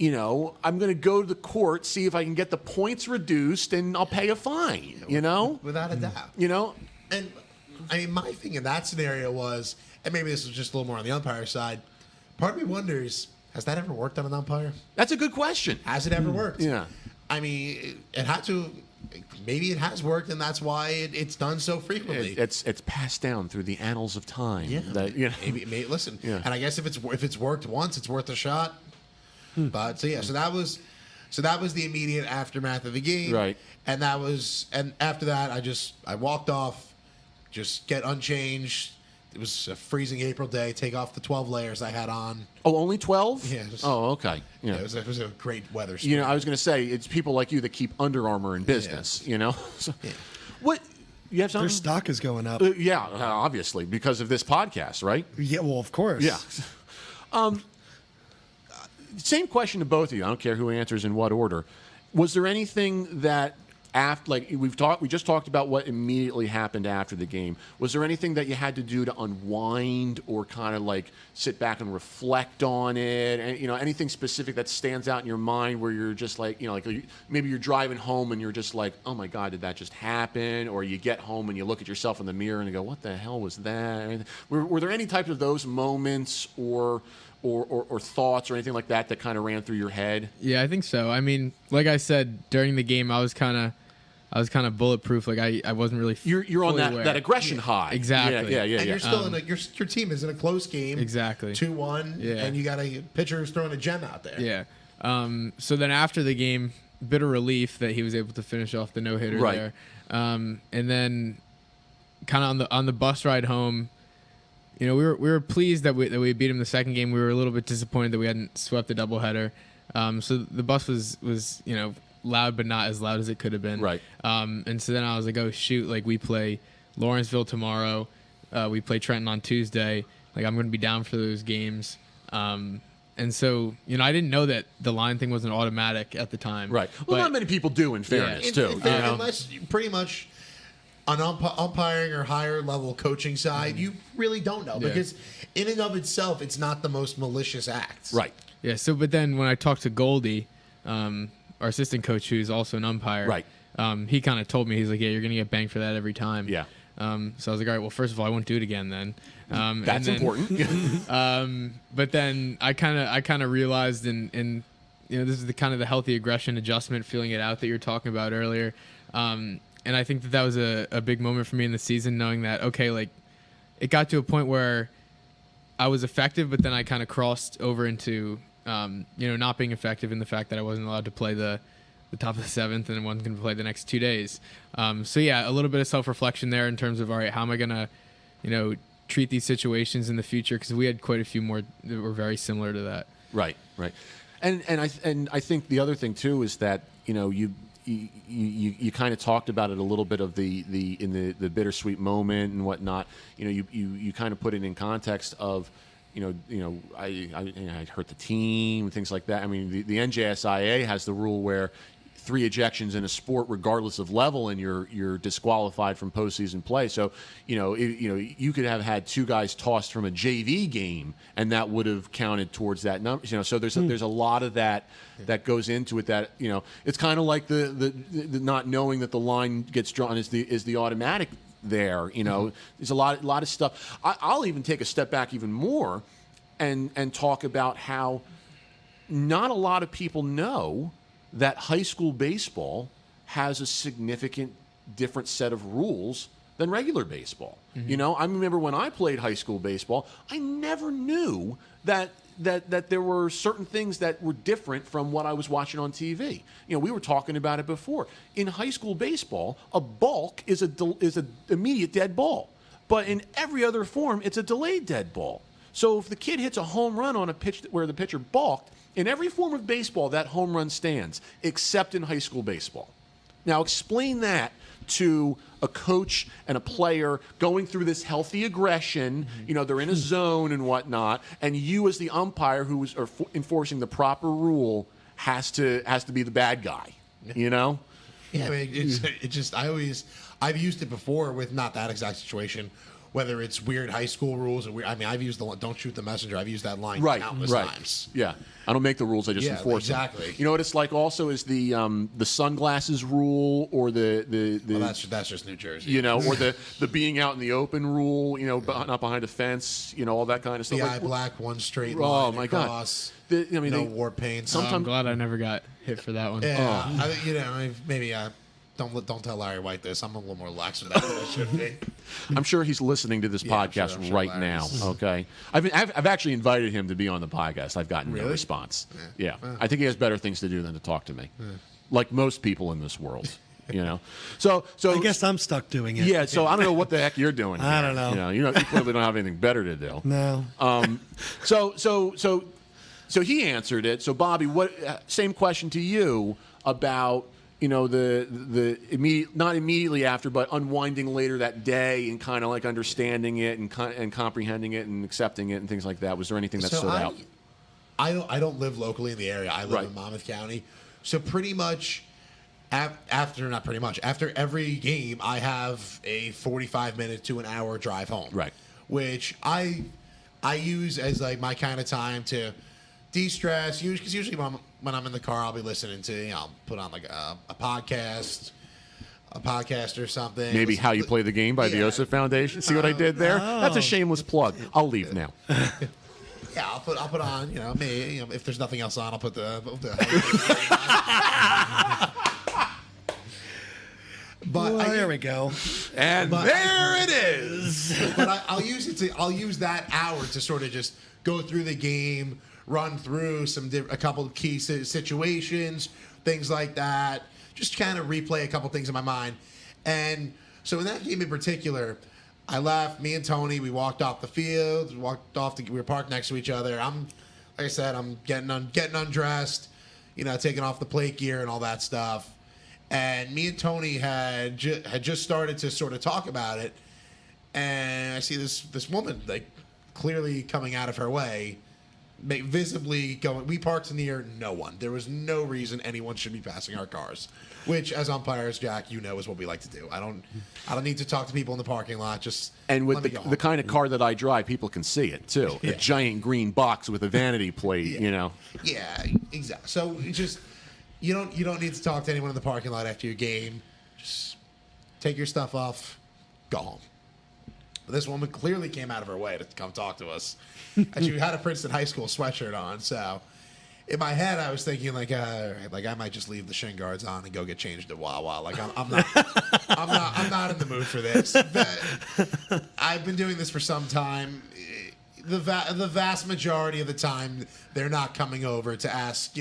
I'm going to go to the court, see if I can get the points reduced, and I'll pay a fine, Without a doubt. And, my thing in that scenario was, and maybe this was just a little more on the umpire side, part of me wonders, has that ever worked on an umpire? That's a good question. Has it ever worked? Yeah. It had to. Maybe it has worked, and that's why it's done so frequently. It's passed down through the annals of time. Yeah. Maybe, listen. Yeah. And I guess if it's worked once, it's worth a shot. But so that was the immediate aftermath of the game. Right. And after that, I walked off, just get unchanged. It was a freezing April day. Take off the 12 layers I had on. Oh, only 12? Yeah. Okay. Yeah. It was a great weather. I was going to say, it's people like you that keep Under Armour in business. So, what? You have something? Their stock is going up. Obviously, because of this podcast, right? Yeah, well, of course. Yeah. Same question to both of you. I don't care who answers in what order. Was there anything that after, like we just talked about what immediately happened after the game. Was there anything that you had to do to unwind or kind of like sit back and reflect on it? And anything specific that stands out in your mind where you're just like, like maybe you're driving home and you're just like, oh my God, did that just happen? Or you get home and you look at yourself in the mirror and you go, what the hell was that? Were there any types of those moments or thoughts or anything like that kind of ran through your head? Yeah, I think so. I mean, like I said, during the game, I was kind of bulletproof. Like I wasn't really. You're on that aggression high. Exactly. Yeah. And you're still your team is in a close game. Exactly. 2-1. Yeah. And you got a pitcher who's throwing a gem out there. Yeah. So then after the game, bit of relief that he was able to finish off the no-hitter Right. there. And then kind of on the bus ride home, we were pleased that we beat him the second game. We were a little bit disappointed that we hadn't swept the doubleheader. So the bus was loud, but not as loud as it could have been. Right. And so then I was like, oh shoot, like we play Lawrenceville tomorrow. We play Trenton on Tuesday. Like I'm going to be down for those games. And so, I didn't know that the line thing wasn't automatic at the time. Right. Well, But- not many people do, in fairness, too. Unless you pretty much on umpiring or higher level coaching side, you really don't know because in and of itself, it's not the most malicious act. Right. Yeah. So, but then when I talked to Goldie, our assistant coach, who's also an umpire, Right. He kind of told me, he's like, yeah, you're going to get banged for that every time. Yeah. So I was like, all right, well, first of all, I won't do it again then. That's important. But then I kind of realized, and this is the kind of the healthy aggression adjustment, feeling it out that you're talking about earlier. And I think that was a big moment for me in the season, knowing that, okay, like it got to a point where I was effective, but then I kind of crossed over into, not being effective in the fact that I wasn't allowed to play the top of the seventh and wasn't going to play the next 2 days. So yeah, a little bit of self-reflection there in terms of, all right, how am I going to, treat these situations in the future? Because we had quite a few more that were very similar to that. Right. And I think the other thing too is that you kind of talked about it a little bit of the bittersweet moment and whatnot. You kind of put it in context of I hurt the team and things like that. I mean, the NJSIA has the rule where 3 ejections in a sport, regardless of level, and you're disqualified from postseason play. So, you could have had 2 guys tossed from a JV game, and that would have counted towards that number. So there's a lot of that goes into it. That it's kind of like the not knowing that the line gets drawn is the automatic there. There's a lot of stuff. I'll even take a step back even more, and talk about how not a lot of people know that high school baseball has a significant different set of rules than regular baseball. I remember when I played high school baseball, I never knew that there were certain things that were different from what I was watching on TV. We were talking about it before. In high school baseball, a balk is a immediate dead ball, but in every other form, it's a delayed dead ball. So if the kid hits a home run on a pitch where the pitcher balked, in every form of baseball, that home run stands, except in high school baseball. Now, explain that to a coach and a player going through this healthy aggression. They're in a zone and whatnot, and you, as the umpire who is enforcing the proper rule, has to be the bad guy. Yeah, I mean, I've used it before with not that exact situation. Whether it's weird high school rules or I've used the "don't shoot the messenger." I've used that line countless times. Yeah, I don't make the rules; I just enforce exactly. them. You know what it's like? Also, is the sunglasses rule or the well, that's just New Jersey. Or the being out in the open rule. Not behind a fence. All that kind of stuff. The eye black, one straight line. Oh my across, God! No war paint. I'm glad I never got hit for that one. Yeah, maybe. Don't tell Larry White this. I'm a little more lax with that than I should be. I'm sure he's listening to this podcast I'm sure right Larry's- now. Okay, I've actually invited him to be on the podcast. I've gotten no response. Yeah. I think he has better things to do than to talk to me, like most people in this world. So I guess I'm stuck doing it. Yeah. So I don't know what the heck you're doing. I here. don't know. You clearly don't have anything better to do. No. So he answered it. So Bobby, same question to you about the immediate, not immediately after, but unwinding later that day and kind of like understanding it and comprehending it and accepting it and things like that. Was there anything that stood out? I don't live locally in the area. I live in Monmouth County, so pretty much After every game, I have a 45-minute to an hour drive home. Right. Which I use as like my kind of time to de-stress. Because usually when I'm in the car, I'll be listening to, I'll put on like a podcast or something. Maybe How You Play the Game by the Yosef Foundation. See what I did there? That's a shameless plug. I'll leave now. Yeah, I'll put on, me. If there's nothing else on, I'll put the But Well, there we go. And there it is. But I'll use that hour to sort of just go through the game, run through a couple of key situations, things like that. Just kind of replay a couple things in my mind. And so in that game in particular, I left. Me and Tony, we walked off the field. We were parked next to each other. Like I said, I'm getting undressed, taking off the plate gear and all that stuff. And me and Tony had just started to sort of talk about it. And I see this woman like clearly coming out of her way, visibly going. We parked near no one. There was no reason anyone should be passing our cars. Which, as umpires, Jack, is what we like to do. I don't need to talk to people in the parking lot. And with the kind of car that I drive, people can see it too. Yeah. A giant green box with a vanity plate. Yeah. Yeah, exactly. So it's just you don't need to talk to anyone in the parking lot after your game. Just take your stuff off, go home. But this woman clearly came out of her way to come talk to us, and she had a Princeton High School sweatshirt on. So in my head, I was thinking like I might just leave the shin guards on and go get changed at Wawa. Like I'm not in the mood for this. I've been doing this for some time. The vast majority of the time, they're not coming over to ask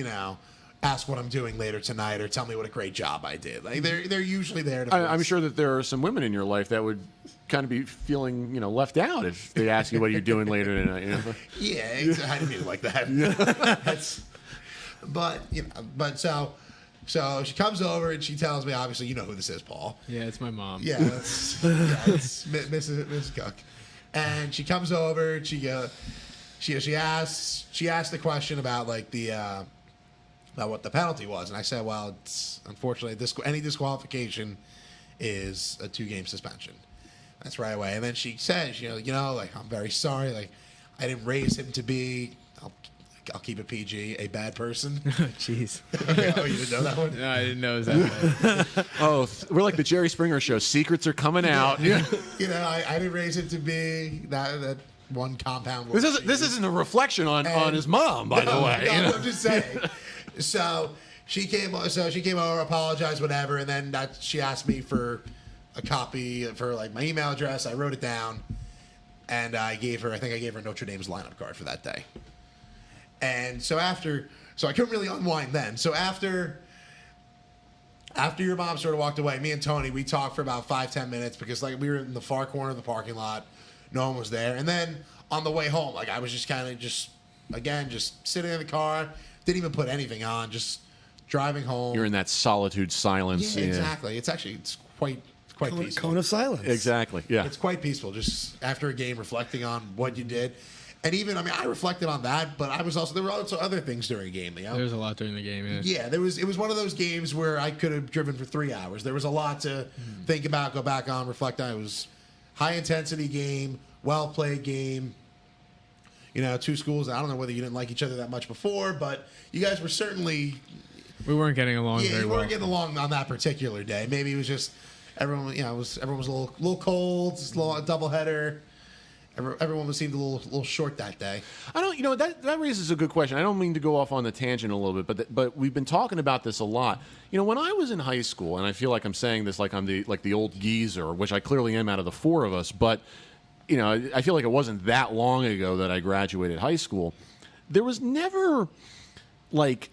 what I'm doing later tonight or tell me what a great job I did. Like they're usually there to. I'm sure that there are some women in your life that would kind of be feeling, left out if they ask you what you're doing later tonight. Yeah, I didn't mean it like that. But so she comes over and she tells me, obviously, you know who this is, Paul. Yeah, it's my mom. Yeah, it's Mrs. Cooke. And she comes over and she asked the question about like about what the penalty was, and I said, well, it's unfortunately any disqualification is a 2-game suspension. That's right away. And then she says, like, I'm very sorry, like I didn't raise him to be. I'll keep it PG, a bad person. Jeez. Oh, you didn't know that one? No, I didn't know it was that bad. We're like the Jerry Springer show. Secrets are coming out. Yeah. I didn't raise him to be that one compound. This isn't a reflection on his mom, by the way. No, I'm just saying. So she came over, apologized, whatever, and then she asked me for a copy for like my email address. I wrote it down, and I gave her Notre Dame's lineup card for that day. And so I couldn't really unwind then. So after your mom sort of walked away, me and Tony, we talked for about 5-10 minutes because like we were in the far corner of the parking lot, no one was there. And then on the way home, like I was just kind of just sitting in the car, didn't even put anything on, just driving home. You're in that solitude silence. Yeah, exactly. It's quite peaceful. Cone of silence. Exactly. Yeah. It's quite peaceful. Just after a game, reflecting on what you did. And even, I reflected on that, but there were also other things during a game. There was a lot during the game, yeah. Yeah, it was one of those games where I could have driven for 3 hours. There was a lot to think about, go back on, reflect on. It was high-intensity game, well-played game. 2 schools, I don't know whether you didn't like each other that much before, but you guys were certainly... We weren't getting along very well. Yeah, you weren't getting along on that particular day. Maybe it was just everyone, everyone was a little cold, just a little doubleheader. Everyone seemed a little short that day. I don't, that raises a good question. I don't mean to go off on the tangent a little bit, but we've been talking about this a lot. When I was in high school, and I feel like I'm saying this like I'm the old geezer, which I clearly am out of the 4 of us, but I feel like it wasn't that long ago that I graduated high school. There was never like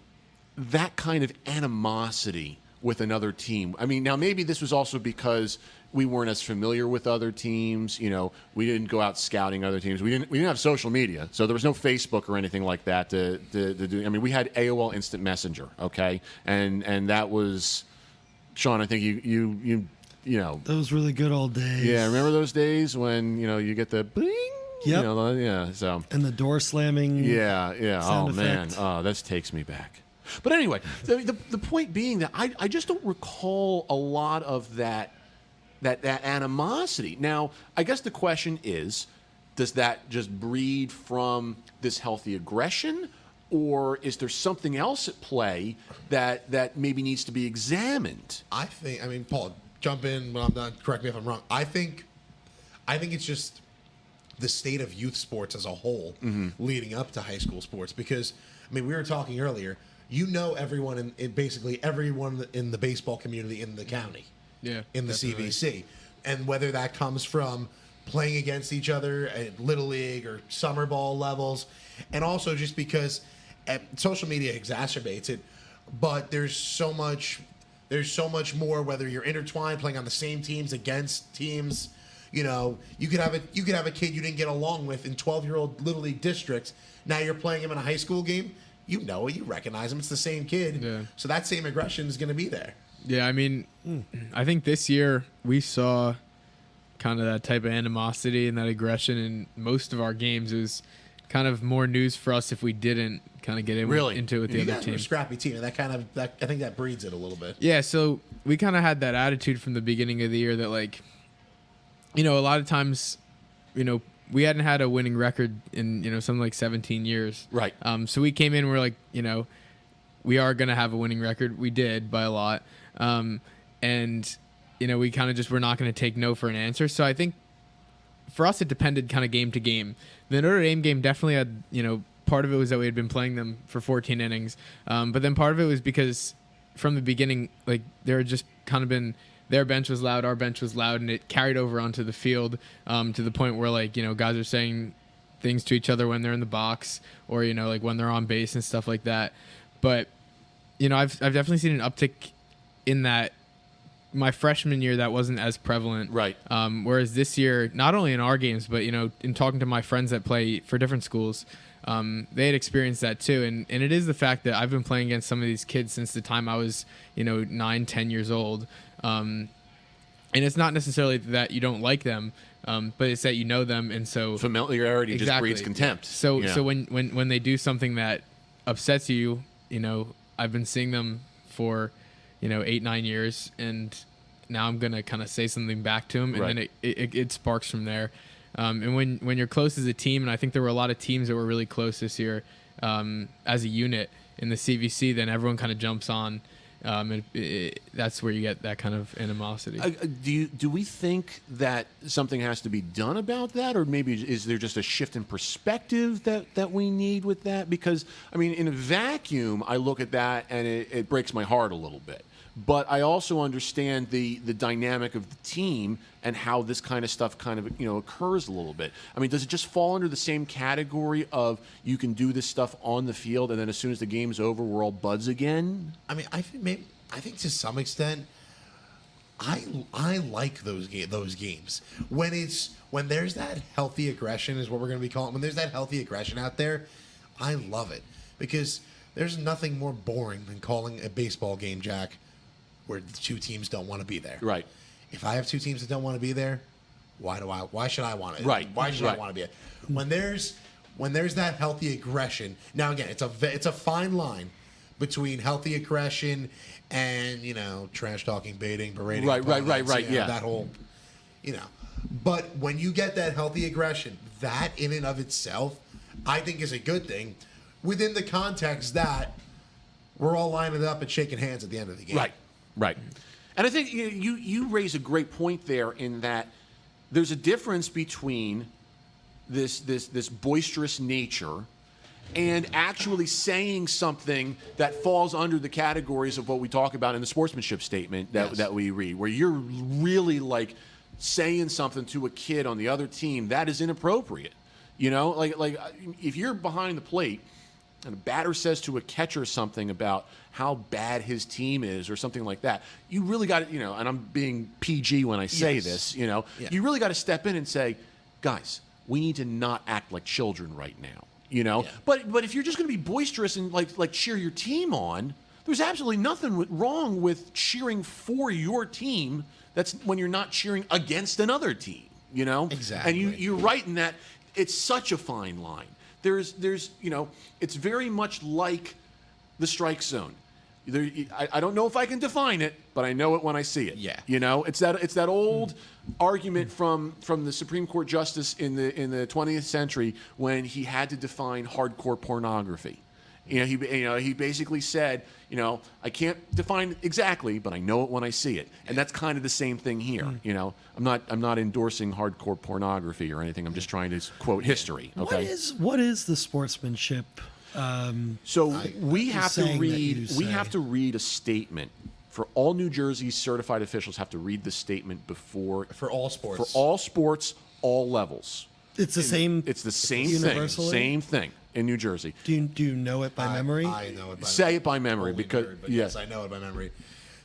that kind of animosity with another team. I mean, now maybe this was also because we weren't as familiar with other teams. We didn't go out scouting other teams. We didn't have social media, so there was no Facebook or anything like that to do. I mean, we had AOL Instant Messenger, okay, and that was, Sean, I think you those really good old days. Yeah, remember those days when you get the bling. Yep. Yeah. So. And the door slamming. Yeah. Sound Oh man. effect. Oh, this takes me back. But anyway, the point being that I just don't recall a lot of that animosity. Now, I guess the question is, does that just breed from this healthy aggression, or is there something else at play that maybe needs to be examined? I mean, Paul, jump in when I'm done. Correct me if I'm wrong. I think it's just the state of youth sports as a whole leading up to high school sports. Because, I mean, we were talking earlier, everyone in basically everyone in the baseball community in the county, in the definitely. CVC. And whether that comes from playing against each other at Little League or summer ball levels, and also just because social media exacerbates it, but there's so much more, whether you're intertwined playing on the same teams against teams. You know, you could have a kid you didn't get along with in 12-year-old Little League districts. Now you're playing him in a high school game. You know it. You recognize him. It's the same kid. Yeah. So that same aggression is going to be there. Yeah, I mean, I think this year we saw kind of that type of animosity and that aggression in most of our games. It was kind of more news for us if we didn't kind of get into it with the other team. A scrappy team, and I think that breeds it a little bit. Yeah, so we kind of had that attitude from the beginning of the year that, like, you know, a lot of times, you know, we hadn't had a winning record in, you know, something like 17 years. Right. So we came in, we're like, you know, we are going to have a winning record. We did by a lot. And, you know, we kind of just were not going to take no for an answer. So I think for us, it depended kind of game to game. The Notre Dame game definitely had, you know, part of it was that we had been playing them for 14 innings. But then part of it was because from the beginning, like, there had just kind of been, their bench was loud, our bench was loud, and it carried over onto the field to the point where, like, you know, guys are saying things to each other when they're in the box or, you know, like when they're on base and stuff like that. But, you know, I've definitely seen an uptick in that. My freshman year, that wasn't as prevalent. Right. Whereas this year, not only in our games, but, you know, in talking to my friends that play for different schools, they had experienced that too. And it is the fact that I've been playing against some of these kids since the time I was, you know, 9, 10 years old. And it's not necessarily that you don't like them, but it's that you know them. And so familiarity just breeds contempt. So when they do something that upsets you, you know, I've been seeing them for, you know, 8, 9 years, and now I'm going to kind of say something back to them, and then it sparks from there. And when you're close as a team, and I think there were a lot of teams that were really close this year as a unit in the CVC, then everyone kind of jumps on. That's where you get that kind of animosity. Do we think that something has to be done about that, or maybe is there just a shift in perspective that we need with that? Because, I mean, in a vacuum, I look at that and it breaks my heart a little bit. But I also understand the dynamic of the team and how this kind of stuff kind of, you know, occurs a little bit. I mean, does it just fall under the same category of you can do this stuff on the field and then as soon as the game's over, we're all buds again? I mean, I think to some extent, I like those games when there's that healthy aggression is what we're going to be calling. When there's that healthy aggression out there, I love it because there's nothing more boring than calling a baseball game, Jack, where the two teams don't want to be there. Right. If I have two teams that don't want to be there, why should I want it? Right. Why should I want to be it? When there's that healthy aggression. Now again, it's a fine line between healthy aggression and, you know, trash talking, berating. Right. Yeah. That whole, you know. But when you get that healthy aggression, that in and of itself, I think is a good thing, within the context that we're all lining up and shaking hands at the end of the game. Right. And I think you raise a great point there in that there's a difference between this boisterous nature and actually saying something that falls under the categories of what we talk about in the sportsmanship statement that we read, where you're really like saying something to a kid on the other team that is inappropriate. You know, like if you're behind the plate and a batter says to a catcher something about how bad his team is or something like that, you really got to, you know, and I'm being PG when I say this, you know, you really got to step in and say, guys, we need to not act like children right now, you know. But if you're just going to be boisterous and like cheer your team on, there's absolutely nothing wrong with cheering for your team. That's when you're not cheering against another team, you know. Exactly. And you're right in that it's such a fine line. There's you know, it's very much like the strike zone. I don't know if I can define it, but I know it when I see it. Yeah. You know, it's that old argument from the Supreme Court justice in the 20th century when he had to define hardcore pornography. He basically said, I can't define it exactly, but I know it when I see it. And that's kind of the same thing here. I'm not endorsing hardcore pornography or anything. I'm just trying to quote history. Okay. What is the sportsmanship? So we have to saying that you read. We say. have to read a statement. For all New Jersey certified officials, have to read the statement before For all sports. for all sports, all levels. It's the same. It's the same universally? thing. Same thing in New Jersey. Do you know it by memory? I know it by Say it by memory Only because nerd, but yes. yes, I know it by memory.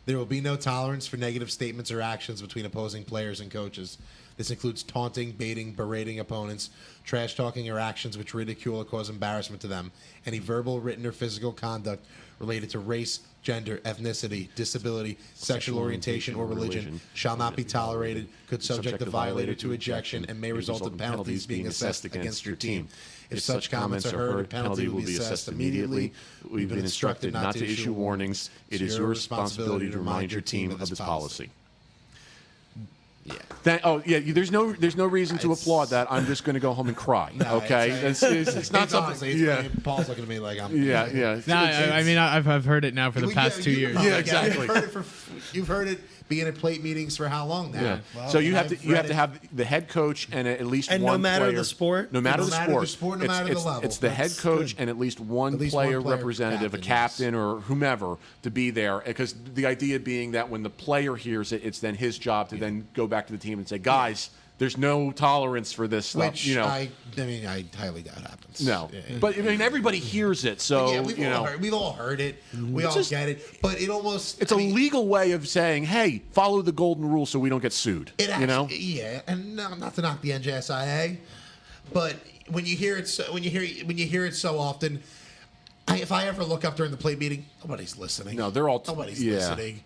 There will be no tolerance for negative statements or actions between opposing players and coaches. This includes taunting, baiting, berating opponents, trash talking, or actions which ridicule or cause embarrassment to them. Any verbal, written, or physical conduct related to race, gender, ethnicity, disability, sexual orientation, or religion shall not be tolerated, could subject the violator to ejection, and may result in penalties being assessed against your team. If such comments are heard, a penalty will be assessed immediately. We've been instructed not to issue warnings. It is your responsibility to remind your team of this policy. Yeah. There's no reason to applaud that. I'm just going to go home and cry. Okay, it's not something. Honestly, Paul's looking at me like I'm. Yeah. No, I mean, I've heard it now for the past 2 years. Yeah, exactly. You've heard it being in plate meetings for how long now? Yeah. Well, So you have I've to read it. have the head coach and at least And one no matter player. the sport? No matter No the matter sport. the sport, no It's- matter the it's- level. It's the head That's coach good. and at least one least player one player, representative, captain, a captain or whomever, to be there. Because the idea being that when the player hears it, it's then his job to then go back to the team and say, guys, there's no tolerance for this stuff. Which I highly doubt happens. No. Yeah. But I mean, everybody hears it. So, Yeah, we've all heard it. We all just- get it. But it almost it's a legal way of saying, hey, follow the golden rule so we don't get sued. It actually, you know? Yeah, and no, not to knock the NJSIA, but when you hear it, when you hear it so often, if I ever look up during the plate meeting, nobody's listening. No, they're all nobody's yeah. listening.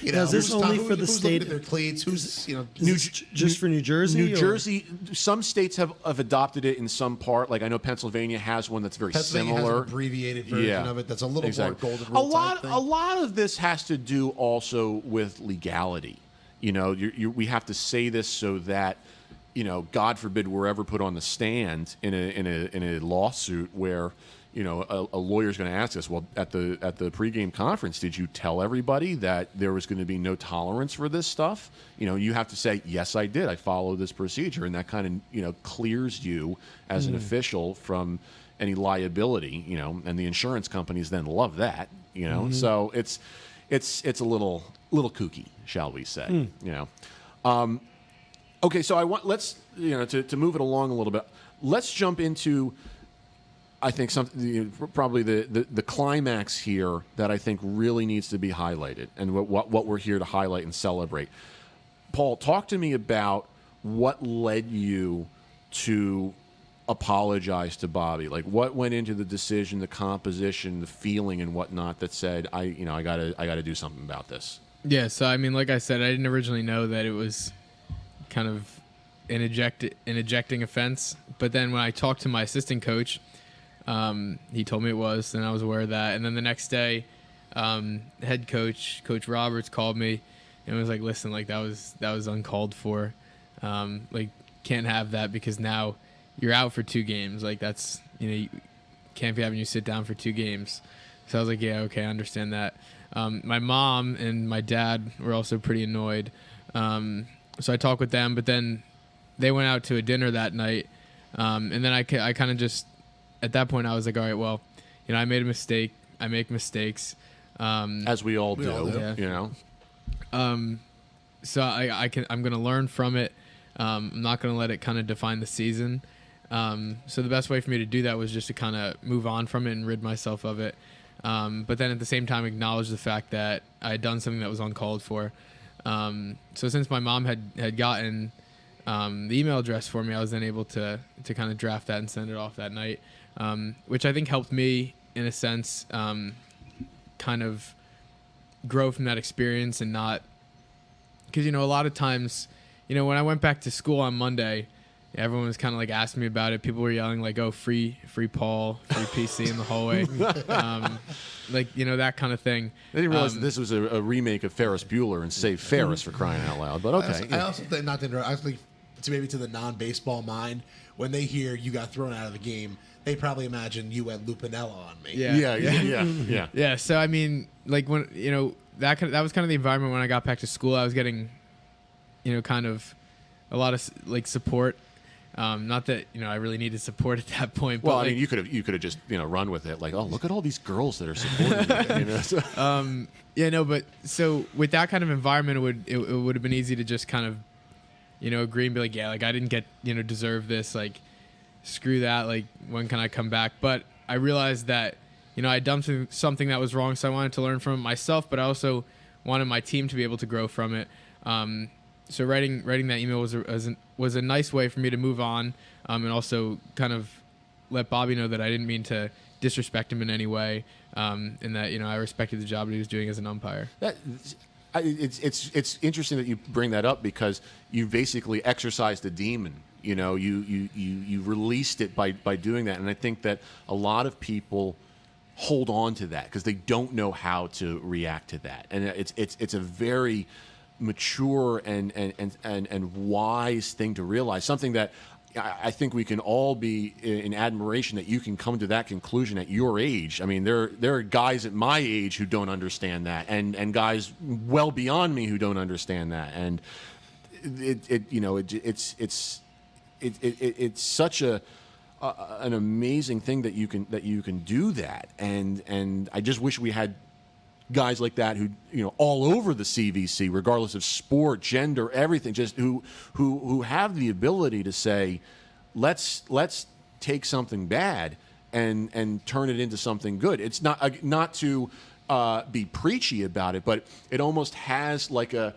You Now, is this who's only who's for the looking state- at their cleats? Who's Is this just for New Jersey? New or- Jersey, some states have adopted it in some part. Like I know Pennsylvania has one that's very Pennsylvania has similar. an abbreviated version of it that's a little more golden rule type thing. A lot of this has to do also with legality. We have to say this so that, God forbid we're ever put on the stand in a lawsuit where, a lawyer's going to ask us, well, at the pregame conference, did you tell everybody that there was going to be no tolerance for this stuff? You have to say, yes, I did. I followed this procedure, and that kind of, clears you as an official from any liability, and the insurance companies then love that, So it's a little kooky, shall we say? Okay, so let's to move it along a little bit. Let's jump into, I think, something probably the climax here that I think really needs to be highlighted, and what we're here to highlight and celebrate. Paul, talk to me about what led you to apologize to Bobby. Like, what went into the decision, the composition, the feeling, and whatnot that said, I gotta do something about this. Yeah, so I mean, like I said, I didn't originally know that it was kind of an ejecting offense. But then when I talked to my assistant coach, he told me it was, and I was aware of that. And then the next day, head coach, Coach Roberts, called me and was like, "Listen, like that was uncalled for. Like, can't have that because now you're out for 2 games. Like that's you can't be having you sit down for 2 games." So I was like, "Yeah, okay, I understand that." My mom and my dad were also pretty annoyed. So I talked with them, but then they went out to a dinner that night. And then I kind of just, at that point, I was like, all right, well, I made a mistake. I make mistakes. As we all do, Yeah. So I'm going to learn from it. I'm not going to let it kind of define the season. So the best way for me to do that was just to kind of move on from it and rid myself of it. But then at the same time, acknowledge the fact that I had done something that was uncalled for. So since my mom had gotten the email address for me, I was then able to kind of draft that and send it off that night, which I think helped me in a sense kind of grow from that experience and not because a lot of times when I went back to school on Monday, everyone was kind of like asking me about it. People were yelling like, "Oh, free Paul, free PC in the hallway," like that kind of thing. They didn't realize that this was a remake of Ferris Bueller and Save Ferris for crying out loud. But okay, I also think, not to interrupt, I think maybe to the non-baseball mind, when they hear you got thrown out of the game, they probably imagine you went Lupinella on me. Yeah. So I mean, like when that was kind of the environment when I got back to school. I was getting, kind of a lot of like support. Not that I really needed support at that point. Well, but I mean, you could have just run with it. Like, oh, look at all these girls that are supporting me. So. But so with that kind of environment, it would have been easy to just kind of, agree and be like, yeah, like I didn't get deserve this. Like, screw that. Like, when can I come back? But I realized that I'd done something that was wrong, so I wanted to learn from it myself. But I also wanted my team to be able to grow from it. So writing that email was a nice way for me to move on, and also kind of let Bobby know that I didn't mean to disrespect him in any way, and that I respected the job that he was doing as an umpire. It's interesting that you bring that up because you basically exercised the demon. You released it by doing that, and I think that a lot of people hold on to that because they don't know how to react to that, and it's a very mature and wise thing to realize. Something that I think we can all be in admiration that you can come to that conclusion at your age. I mean, there are guys at my age who don't understand that, and guys well beyond me who don't understand that, and it's such an amazing thing that you can do that, and I just wish we had guys like that who all over the CVC, regardless of sport, gender, everything, just who have the ability to say, let's take something bad and turn it into something good. It's not to be preachy about it, but it almost has like a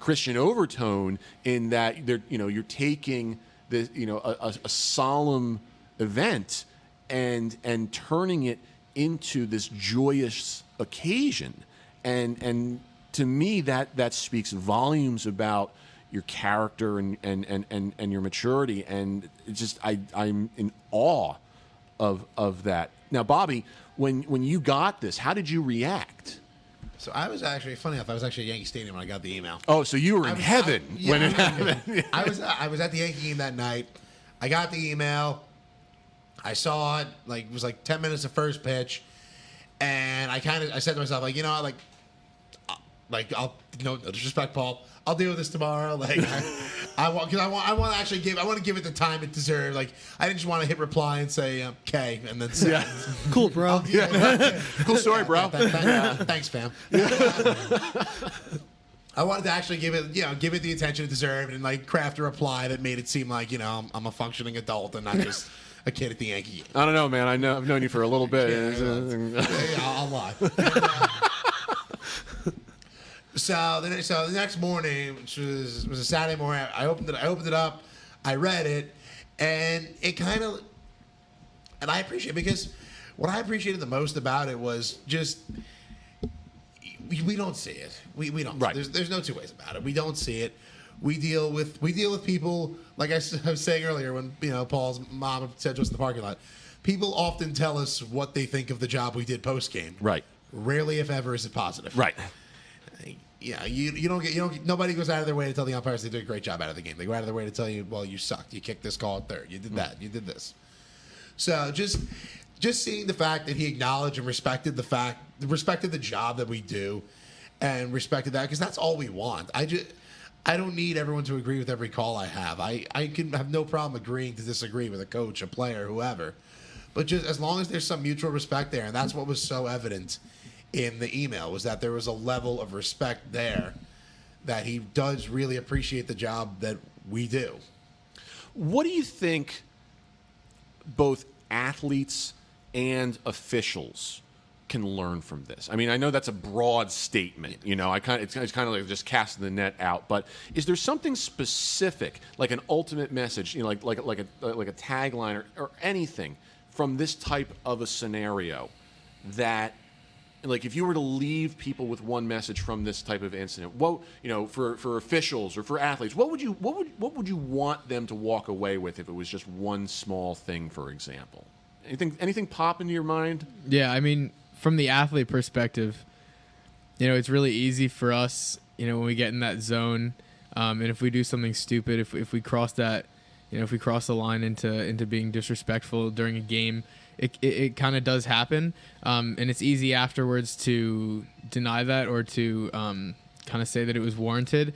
Christian overtone in that you're taking this a solemn event and turning it into this joyous occasion, and to me that speaks volumes about your character and your maturity, and it's just I'm in awe of that. Now, Bobby, when you got this, how did you react? So I was actually, funny enough, I was actually at Yankee Stadium when I got the email. Oh, so you were in heaven when it happened. I was at the Yankee game that night. I got the email. I saw it. It was 10 minutes of first pitch. And I said to myself, I'll no disrespect, Paul. I'll deal with this tomorrow. I want to give it the time it deserves. I didn't just want to hit reply and say okay and then send. Yeah. Cool, bro. Cool story, bro. Thanks, fam. I wanted to actually give it the attention it deserved and craft a reply that made it seem like I'm a functioning adult and not just a kid at the Yankee game. I don't know, man. I've known you for a little bit. I'll lie. So the next morning, which was a Saturday morning, I opened it up, I read it, and it kind of, and I appreciate it because what I appreciated the most about it was just we don't see it. We don't. Right. There's no two ways about it. We don't see it. We deal with people, like I was saying earlier when Paul's mom said to us in the parking lot. People often tell us what they think of the job we did post game. Right. Rarely, if ever, is it positive. Right. Yeah, you don't get nobody goes out of their way to tell the umpires they did a great job out of the game. They go out of their way to tell you, well, you sucked. You kicked this call at third. You did that. You did this. So just seeing the fact that he acknowledged and respected the job that we do, and respected that because that's all we want. I don't need everyone to agree with every call I have. I can have no problem agreeing to disagree with a coach, a player, whoever. But just as long as there's some mutual respect there, and that's what was so evident in the email, was that there was a level of respect there that he does really appreciate the job that we do. What do you think both athletes and officials can learn from this? I mean, I know that's a broad statement. It's kind of like just casting the net out. But is there something specific, like an ultimate message, like a tagline or anything from this type of a scenario that like if you were to leave people with one message from this type of incident, what, for officials or for athletes, what would you want them to walk away with if it was just one small thing, for example? Anything pop into your mind? Yeah, I mean, from the athlete perspective, it's really easy for us, when we get in that zone, and if we do something stupid, if we cross that, if we cross the line into being disrespectful during a game, it kind of does happen, and it's easy afterwards to deny that or to kind of say that it was warranted.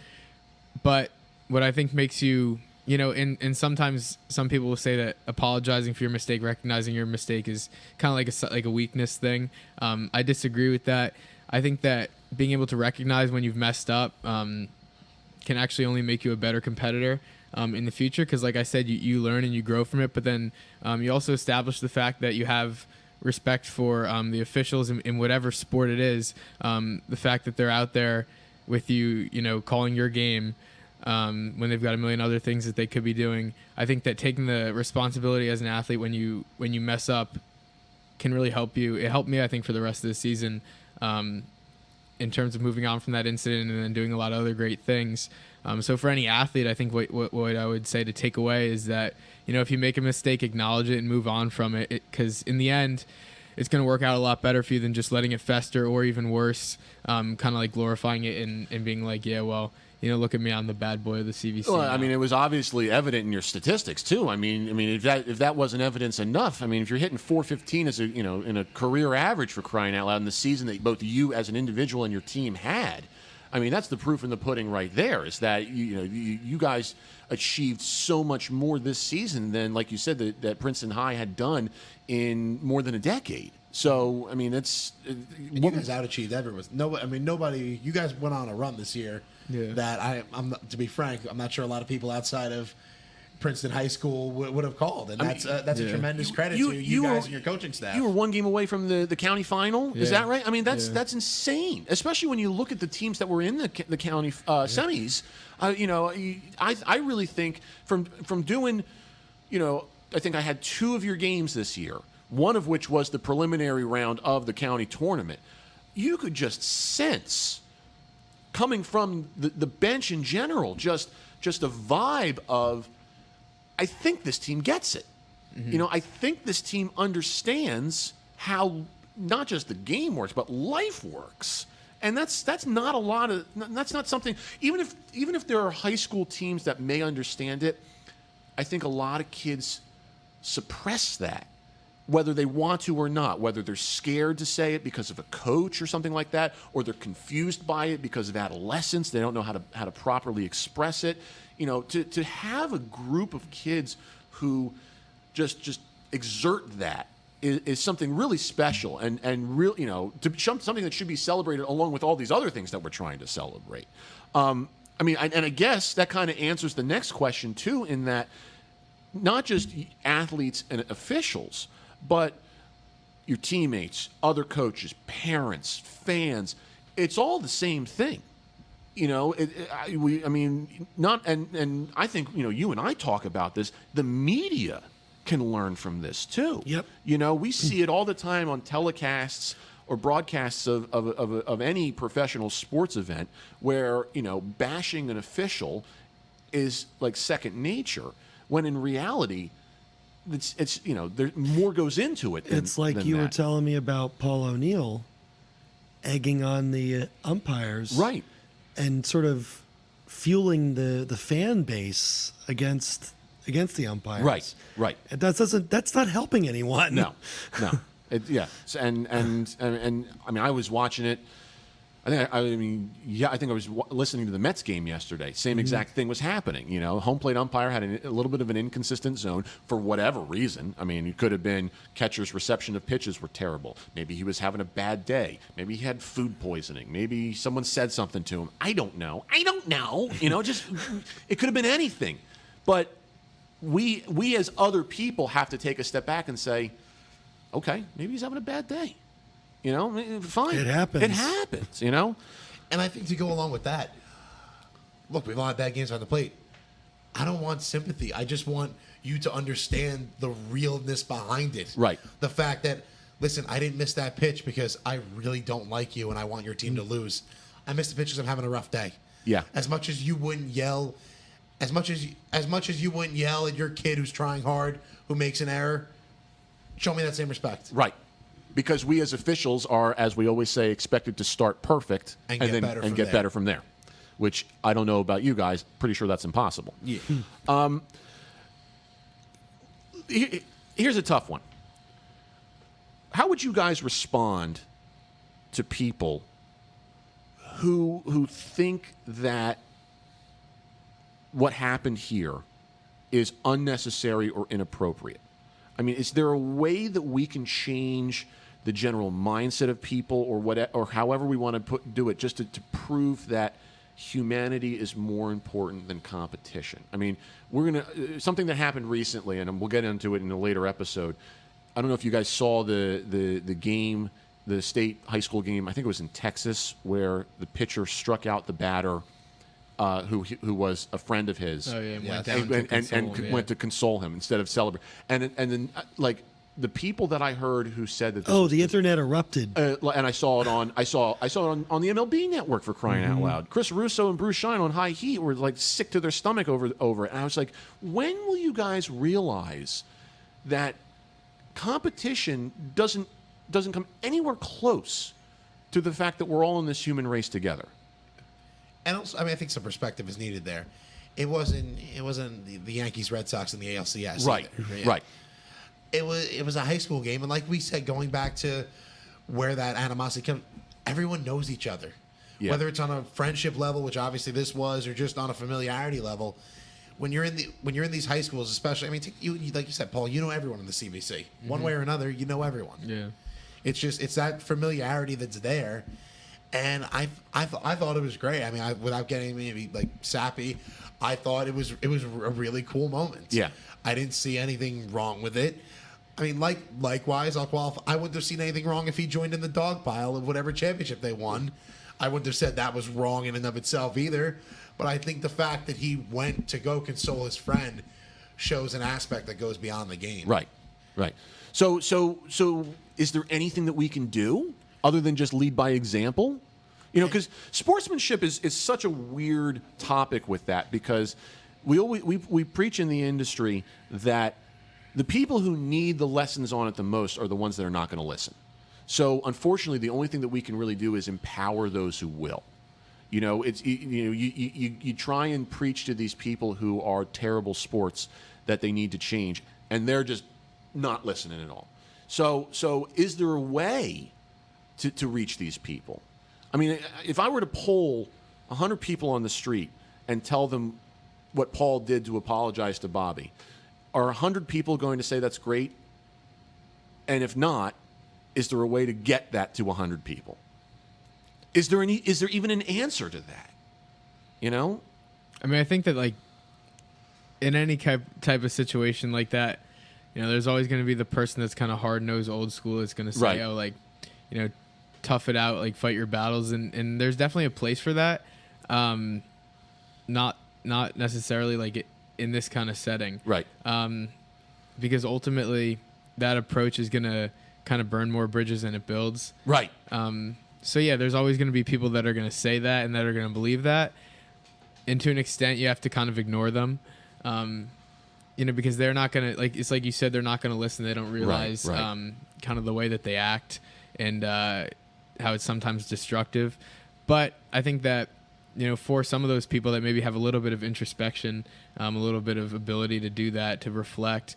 But what I think makes you, and sometimes some people will say that apologizing for your mistake, recognizing your mistake, is kind of like a weakness thing. I disagree with that. I think that being able to recognize when you've messed up can actually only make you a better competitor in the future, because like I said, you learn and you grow from it, but then you also establish the fact that you have respect for the officials in whatever sport it is, the fact that they're out there with you, calling your game when they've got a million other things that they could be doing. I think that taking the responsibility as an athlete when you mess up can really help you. It helped me, I think, for the rest of the season in terms of moving on from that incident and then doing a lot of other great things. So for any athlete, I think what I would say to take away is that, if you make a mistake, acknowledge it and move on from it, because in the end, it's going to work out a lot better for you than just letting it fester, or even worse, kind of like glorifying it and being like, yeah, well, look at me, I'm the bad boy of the CVC. Well, now. I mean, it was obviously evident in your statistics too. I mean, if that wasn't evidence enough, I mean, if you're hitting 415 as in a career average, for crying out loud, in the season that both you as an individual and your team had, I mean, that's the proof in the pudding right there. Is that you guys achieved so much more this season than, like you said, that Princeton High had done in more than a decade. So, I mean, you guys out-achieved everyone. Nobody. You guys went on a run this year that to be frank, I'm not sure a lot of people outside of Princeton High School would have called, and that's a tremendous credit to you guys and your coaching staff. You were one game away from the county final. Is that right? I mean, that's insane, especially when you look at the teams that were in the county semis. I really think from doing, I think I had 2 of your games this year, one of which was the preliminary round of the county tournament. You could just sense, coming from the bench in general, just a vibe of, I think this team gets it. Mm-hmm. I think this team understands how not just the game works, but life works. And that's not a lot of, that's not something, even if there are high school teams that may understand it, I think a lot of kids suppress that, whether they want to or not, whether they're scared to say it because of a coach or something like that, or they're confused by it because of adolescence. They don't know how to properly express it. To have a group of kids who just exert that is something really special and real, something that should be celebrated along with all these other things that we're trying to celebrate. I guess that kind of answers the next question too, in that not just athletes and officials, but your teammates, other coaches, parents, fans, it's all the same thing. I think, you and I talk about this. The media can learn from this too. Yep. We see it all the time on telecasts or broadcasts of any professional sports event where, bashing an official is like second nature, when in reality, it's there more goes into it. It's like you were telling me about Paul O'Neill egging on the umpires. Right. And sort of fueling the fan base against the umpires. Right. And that's not helping anyone. No. And I mean, I was watching it. I think I was listening to the Mets game yesterday. Same exact thing was happening. Home plate umpire had a little bit of an inconsistent zone for whatever reason. I mean, it could have been catcher's reception of pitches were terrible. Maybe he was having a bad day. Maybe he had food poisoning. Maybe someone said something to him. I don't know. Just it could have been anything. But we as other people have to take a step back and say, okay, maybe he's having a bad day. Fine. It happens. And I think to go along with that, look, we've all had bad games on the plate. I don't want sympathy. I just want you to understand the realness behind it. Right. The fact that, listen, I didn't miss that pitch because I really don't like you and I want your team to lose. I missed the pitch because I'm having a rough day. Yeah. As much as you wouldn't yell, as much as you wouldn't yell at your kid who's trying hard, who makes an error, show me that same respect. Right. Because we as officials are, as we always say, expected to start perfect And get better from there. Which I don't know about you guys. Pretty sure that's impossible. Yeah. Here's a tough one. How would you guys respond to people who think that what happened here is unnecessary or inappropriate? I mean, is there a way that we can change the general mindset of people, or however we want to do it, just to prove that humanity is more important than competition? I mean, we're gonna something that happened recently, and we'll get into it in a later episode. I don't know if you guys saw the game, the state high school game. I think it was in Texas, where the pitcher struck out the batter, who was a friend of his. Oh yeah, went to console him instead of celebrate. And then like the people that I heard who said that. The internet erupted. And I saw it on the MLB Network, for crying out loud. Chris Russo and Bruce Shine on High Heat were like sick to their stomach over it. And I was like, when will you guys realize that competition doesn't come anywhere close to the fact that we're all in this human race together? And also, I mean, I think some perspective is needed there. It wasn't the Yankees, Red Sox, and the ALCS. Right, either. right. It was a high school game, and like we said, going back to where that animosity comes, everyone knows each other. Yeah. Whether it's on a friendship level, which obviously this was, or just on a familiarity level. When you're in these high schools, especially, I mean, like you said, Paul, you know everyone in the CBC. One way or another, you know everyone. Yeah. It's that familiarity that's there. And I thought it was great. I mean, without getting maybe like sappy, I thought it was a really cool moment. Yeah. I didn't see anything wrong with it. I mean, likewise, I'll qualify. I wouldn't have seen anything wrong if he joined in the dog pile of whatever championship they won. I wouldn't have said that was wrong in and of itself either. But I think the fact that he went to go console his friend shows an aspect that goes beyond the game. Right, right. So is there anything that we can do other than just lead by example? You know, because sportsmanship is such a weird topic with that, because we preach in the industry that the people who need the lessons on it the most are the ones that are not going to listen. So unfortunately, the only thing that we can really do is empower those who will. You know, you try and preach to these people who are terrible sports that they need to change, and they're just not listening at all. So is there a way to reach these people? I mean, if I were to poll 100 people on the street and tell them what Paul did to apologize to Bobby, are 100 people going to say that's great? And if not, is there a way to get that to 100 people? Is there even an answer to that? You know? I mean, I think that, like, in any type of situation like that, you know, there's always going to be the person that's kind of hard-nosed, old school, that's going to say, Right. oh, like, you know, tough it out, like, fight your battles. And there's definitely a place for that. Not necessarily, like, in this kind of setting. Right. Because ultimately, that approach is going to kind of burn more bridges than it builds. Right. So yeah, there's always going to be people that are going to say that and that are going to believe that. And to an extent, you have to kind of ignore them, you know, because they're not going to, like, it's like you said, they're not going to listen. They don't realize Right. kind of the way that they act and how it's sometimes destructive. But I think that, you know, for some of those people that maybe have a little bit of introspection, a little bit of ability to do that, to reflect,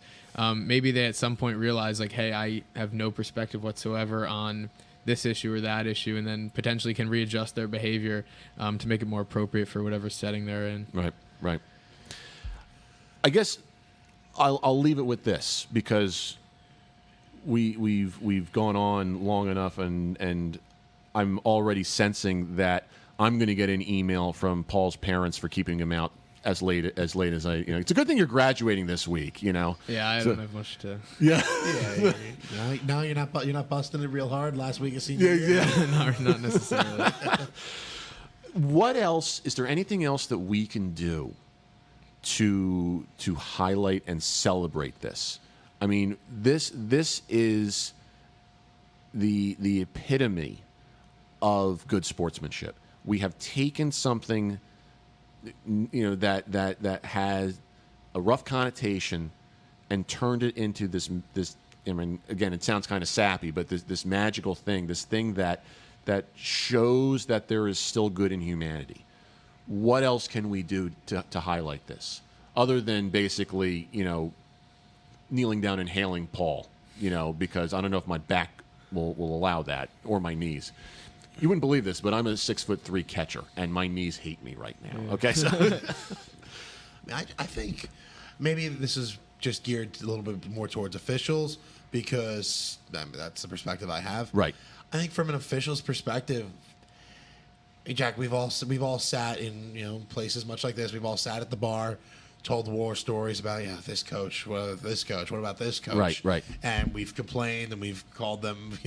maybe they at some point realize, like, hey, I have no perspective whatsoever on this issue or that issue, and then potentially can readjust their behavior to make it more appropriate for whatever setting they're in. Right, right. I guess I'll leave it with this, because we've gone on long enough, and I'm already sensing that I'm going to get an email from Paul's parents for keeping him out as late as I. You know, it's a good thing you're graduating this week. You know. Yeah, I don't have much to. Yeah. Yeah. Now you're not busting it real hard. Last week of senior year. Not necessarily. What else is there? Anything else that we can do to highlight and celebrate this? I mean, this is the epitome of good sportsmanship. We have taken something, that has a rough connotation and turned it into this. I mean, again, it sounds kind of sappy, but this magical thing, this thing that shows that there is still good in humanity. What else can we do to highlight this, other than basically, kneeling down and hailing Paul, because I don't know if my back will allow that, or my knees. You wouldn't believe this, but I'm a 6'3" catcher, and my knees hate me right now. Okay, so I think maybe this is just geared a little bit more towards officials, because that's the perspective I have. Right. I think from an official's perspective, hey, Jack, we've all sat in places much like this. We've all sat at the bar, told war stories about this coach, what about this coach, right, and we've complained and we've called them,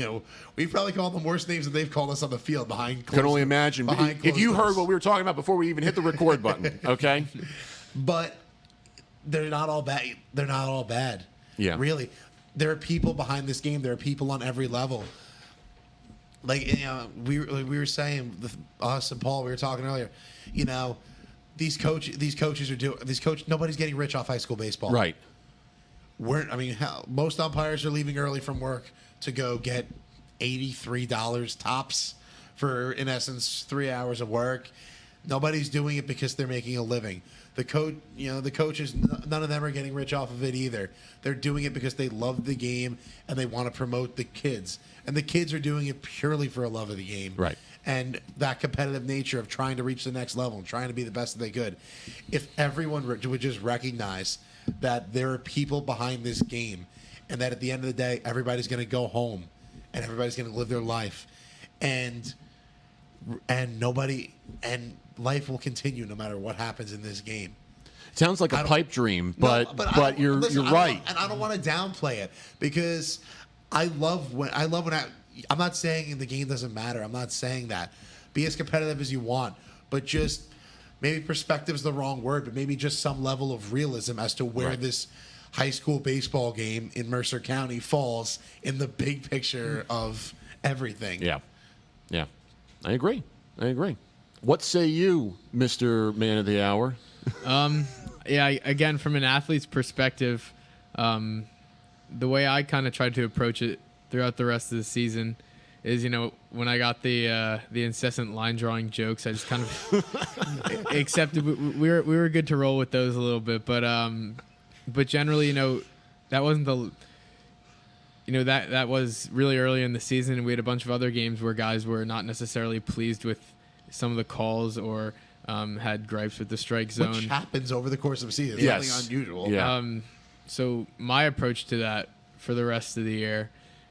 we've probably called them worse names than they've called us on the field behind. Can only imagine if you heard what we were talking about before we even hit the record button. Okay, but they're not all bad. They're not all bad. Yeah, really, there are people behind this game. There are people on every level. Like we were saying, us and Paul, we were talking earlier. These coaches. Nobody's getting rich off high school baseball. Right. Most umpires are leaving early from work to go get $83 tops for, in essence, 3 hours of work. Nobody's doing it because they're making a living. The coaches, none of them are getting rich off of it either. They're doing it because they love the game and they want to promote the kids. And the kids are doing it purely for a love of the game. Right. And that competitive nature of trying to reach the next level and trying to be the best that they could. If everyone would just recognize that there are people behind this game, and that at the end of the day, everybody's going to go home and everybody's going to live their life, and life will continue no matter what happens in this game. It sounds like a pipe dream, but you're right. And I don't want to downplay it, because I love when I'm not saying the game doesn't matter. I'm not saying that. Be as competitive as you want, but just maybe perspective's the wrong word, but maybe just some level of realism as to where this high school baseball game in Mercer County falls in the big picture of everything. Yeah. Yeah. I agree. What say you, Mr. Man of the Hour? Again, from an athlete's perspective, the way I kind of tried to approach it throughout the rest of the season is, when I got the incessant line drawing jokes, I just kind of accepted. We were good to roll with those a little bit, but generally, that wasn't that was really early in the season, and we had a bunch of other games where guys were not necessarily pleased with some of the calls or had gripes with the strike zone. Which happens over the course of a season. It's nothing unusual. Yeah. So my approach to that for the rest of the year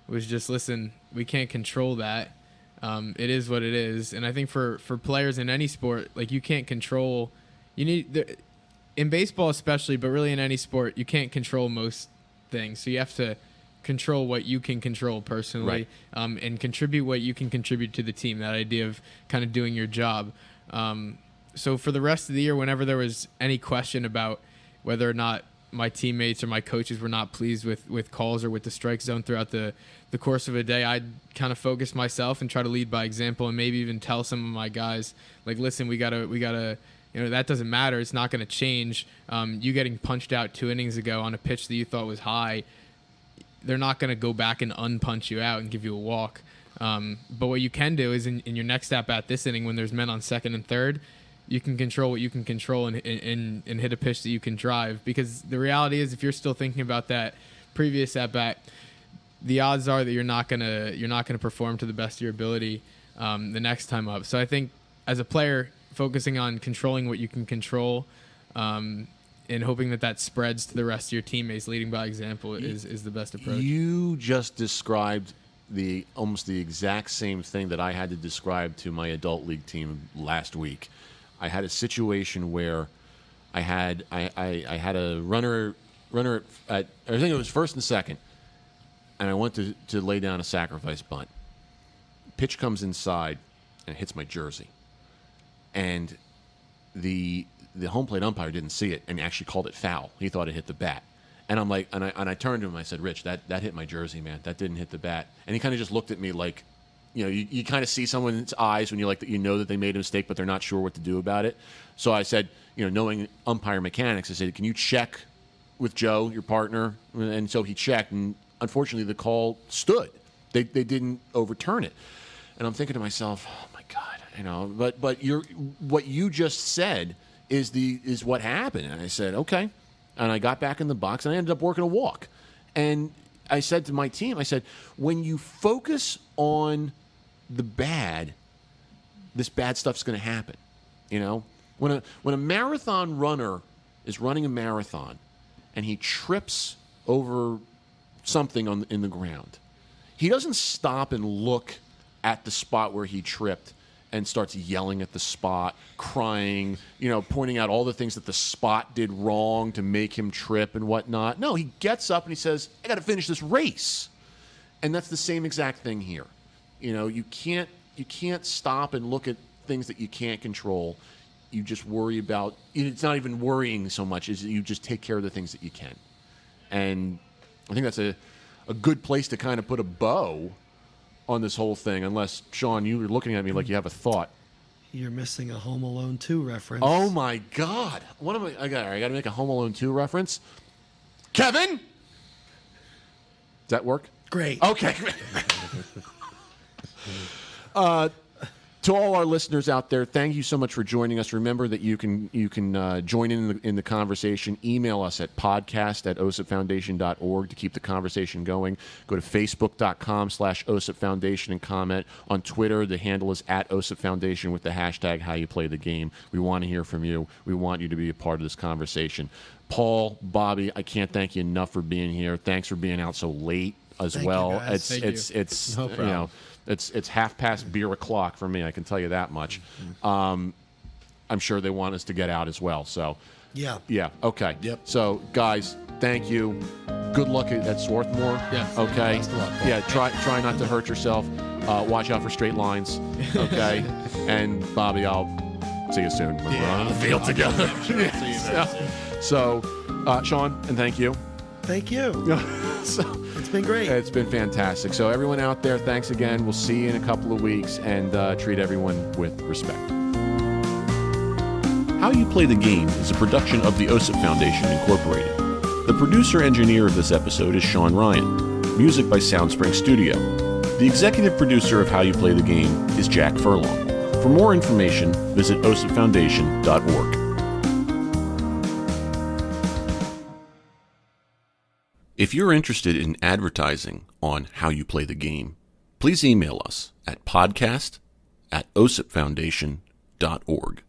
was just, listen, we can't control that. It is what it is. And I think for players in any sport, like, you can't control, in baseball especially, but really in any sport, you can't control most things. So you have to control what you can control personally, and contribute what you can contribute to the team, that idea of kind of doing your job. So for the rest of the year, whenever there was any question about whether or not my teammates or my coaches were not pleased with calls or with the strike zone throughout the course of a day, I'd kind of focus myself and try to lead by example, and maybe even tell some of my guys, like, listen, we gotta that doesn't matter. It's not going to change. You getting punched out 2 innings ago on a pitch that you thought was high, they're not going to go back and unpunch you out and give you a walk. But what you can do is in your next at-bat this inning, when there's men on second and third, you can control what you can control and hit a pitch that you can drive. Because the reality is, if you're still thinking about that previous at-bat, the odds are that you're not gonna perform to the best of your ability the next time up. So I think as a player, focusing on controlling what you can control, and hoping that spreads to the rest of your teammates, leading by example, is the best approach. You just described almost the exact same thing that I had to describe to my adult league team last week. I had a situation where I had a runner at, I think it was first and second, and I went to lay down a sacrifice bunt. Pitch comes inside and hits my jersey, and the home plate umpire didn't see it and actually called it foul. He thought it hit the bat. And I'm like, and I turned to him. I said, Rich, that hit my jersey, man. That didn't hit the bat. And he kind of just looked at me like, you kind of see someone's eyes when you know that they made a mistake, but they're not sure what to do about it. So I said, knowing umpire mechanics, I said, can you check with Joe, your partner? And so he checked, and unfortunately, the call stood. They didn't overturn it. And I'm thinking to myself, oh my God, But what you just said is what happened. And I said, okay. And I got back in the box, and I ended up working a walk. And I said to my team, I said, when you focus on the bad, this bad stuff's going to happen. When a marathon runner is running a marathon and he trips over something in the ground, he doesn't stop and look at the spot where he tripped and starts yelling at the spot, crying, pointing out all the things that the spot did wrong to make him trip and whatnot. No, he gets up and he says, I got to finish this race. And that's the same exact thing here. You can't stop and look at things that you can't control. You just worry about, it's not even worrying so much as you just take care of the things that you can. And I think that's a good place to kind of put a bow on this whole thing, unless, Sean, you were looking at me like you have a thought. You're missing a Home Alone 2 reference. Oh, my God. What am I got to make a Home Alone 2 reference. Kevin? Does that work? Great. Okay. To all our listeners out there, thank you so much for joining us. Remember that you can join in the conversation. Email us at podcast@osipfoundation.org to keep the conversation going. Go to facebook.com/osipfoundation and comment. On Twitter, the handle is @osipfoundation with the hashtag #HowYouPlayTheGame. We want to hear from you. We want you to be a part of this conversation. Paul, Bobby, I can't thank you enough for being here. Thanks for being out so late as Thank well. you, guys. It's No problem. It's half past beer o'clock for me. I can tell you that much. I'm sure they want us to get out as well. So, Yeah. okay. Yep. So, guys, thank you. Good luck at Swarthmore. Yes. Okay. Best of luck. Yeah. Try not to hurt yourself. Watch out for straight lines. Okay. And Bobby, I'll see you soon when we're on the field together. So, Sean, and thank you. Thank you. So, It's been great. it's been fantastic. So everyone out there, thanks again. We'll see you in a couple of weeks, and treat everyone with respect. How You Play the Game is a production of the OSIP Foundation, Incorporated. The producer-engineer of this episode is Sean Ryan. Music by Soundspring Studio. The executive producer of How You Play the Game is Jack Furlong. For more information, visit osipfoundation.org. If you're interested in advertising on How You Play the Game, please email us at podcast@osipfoundation.org.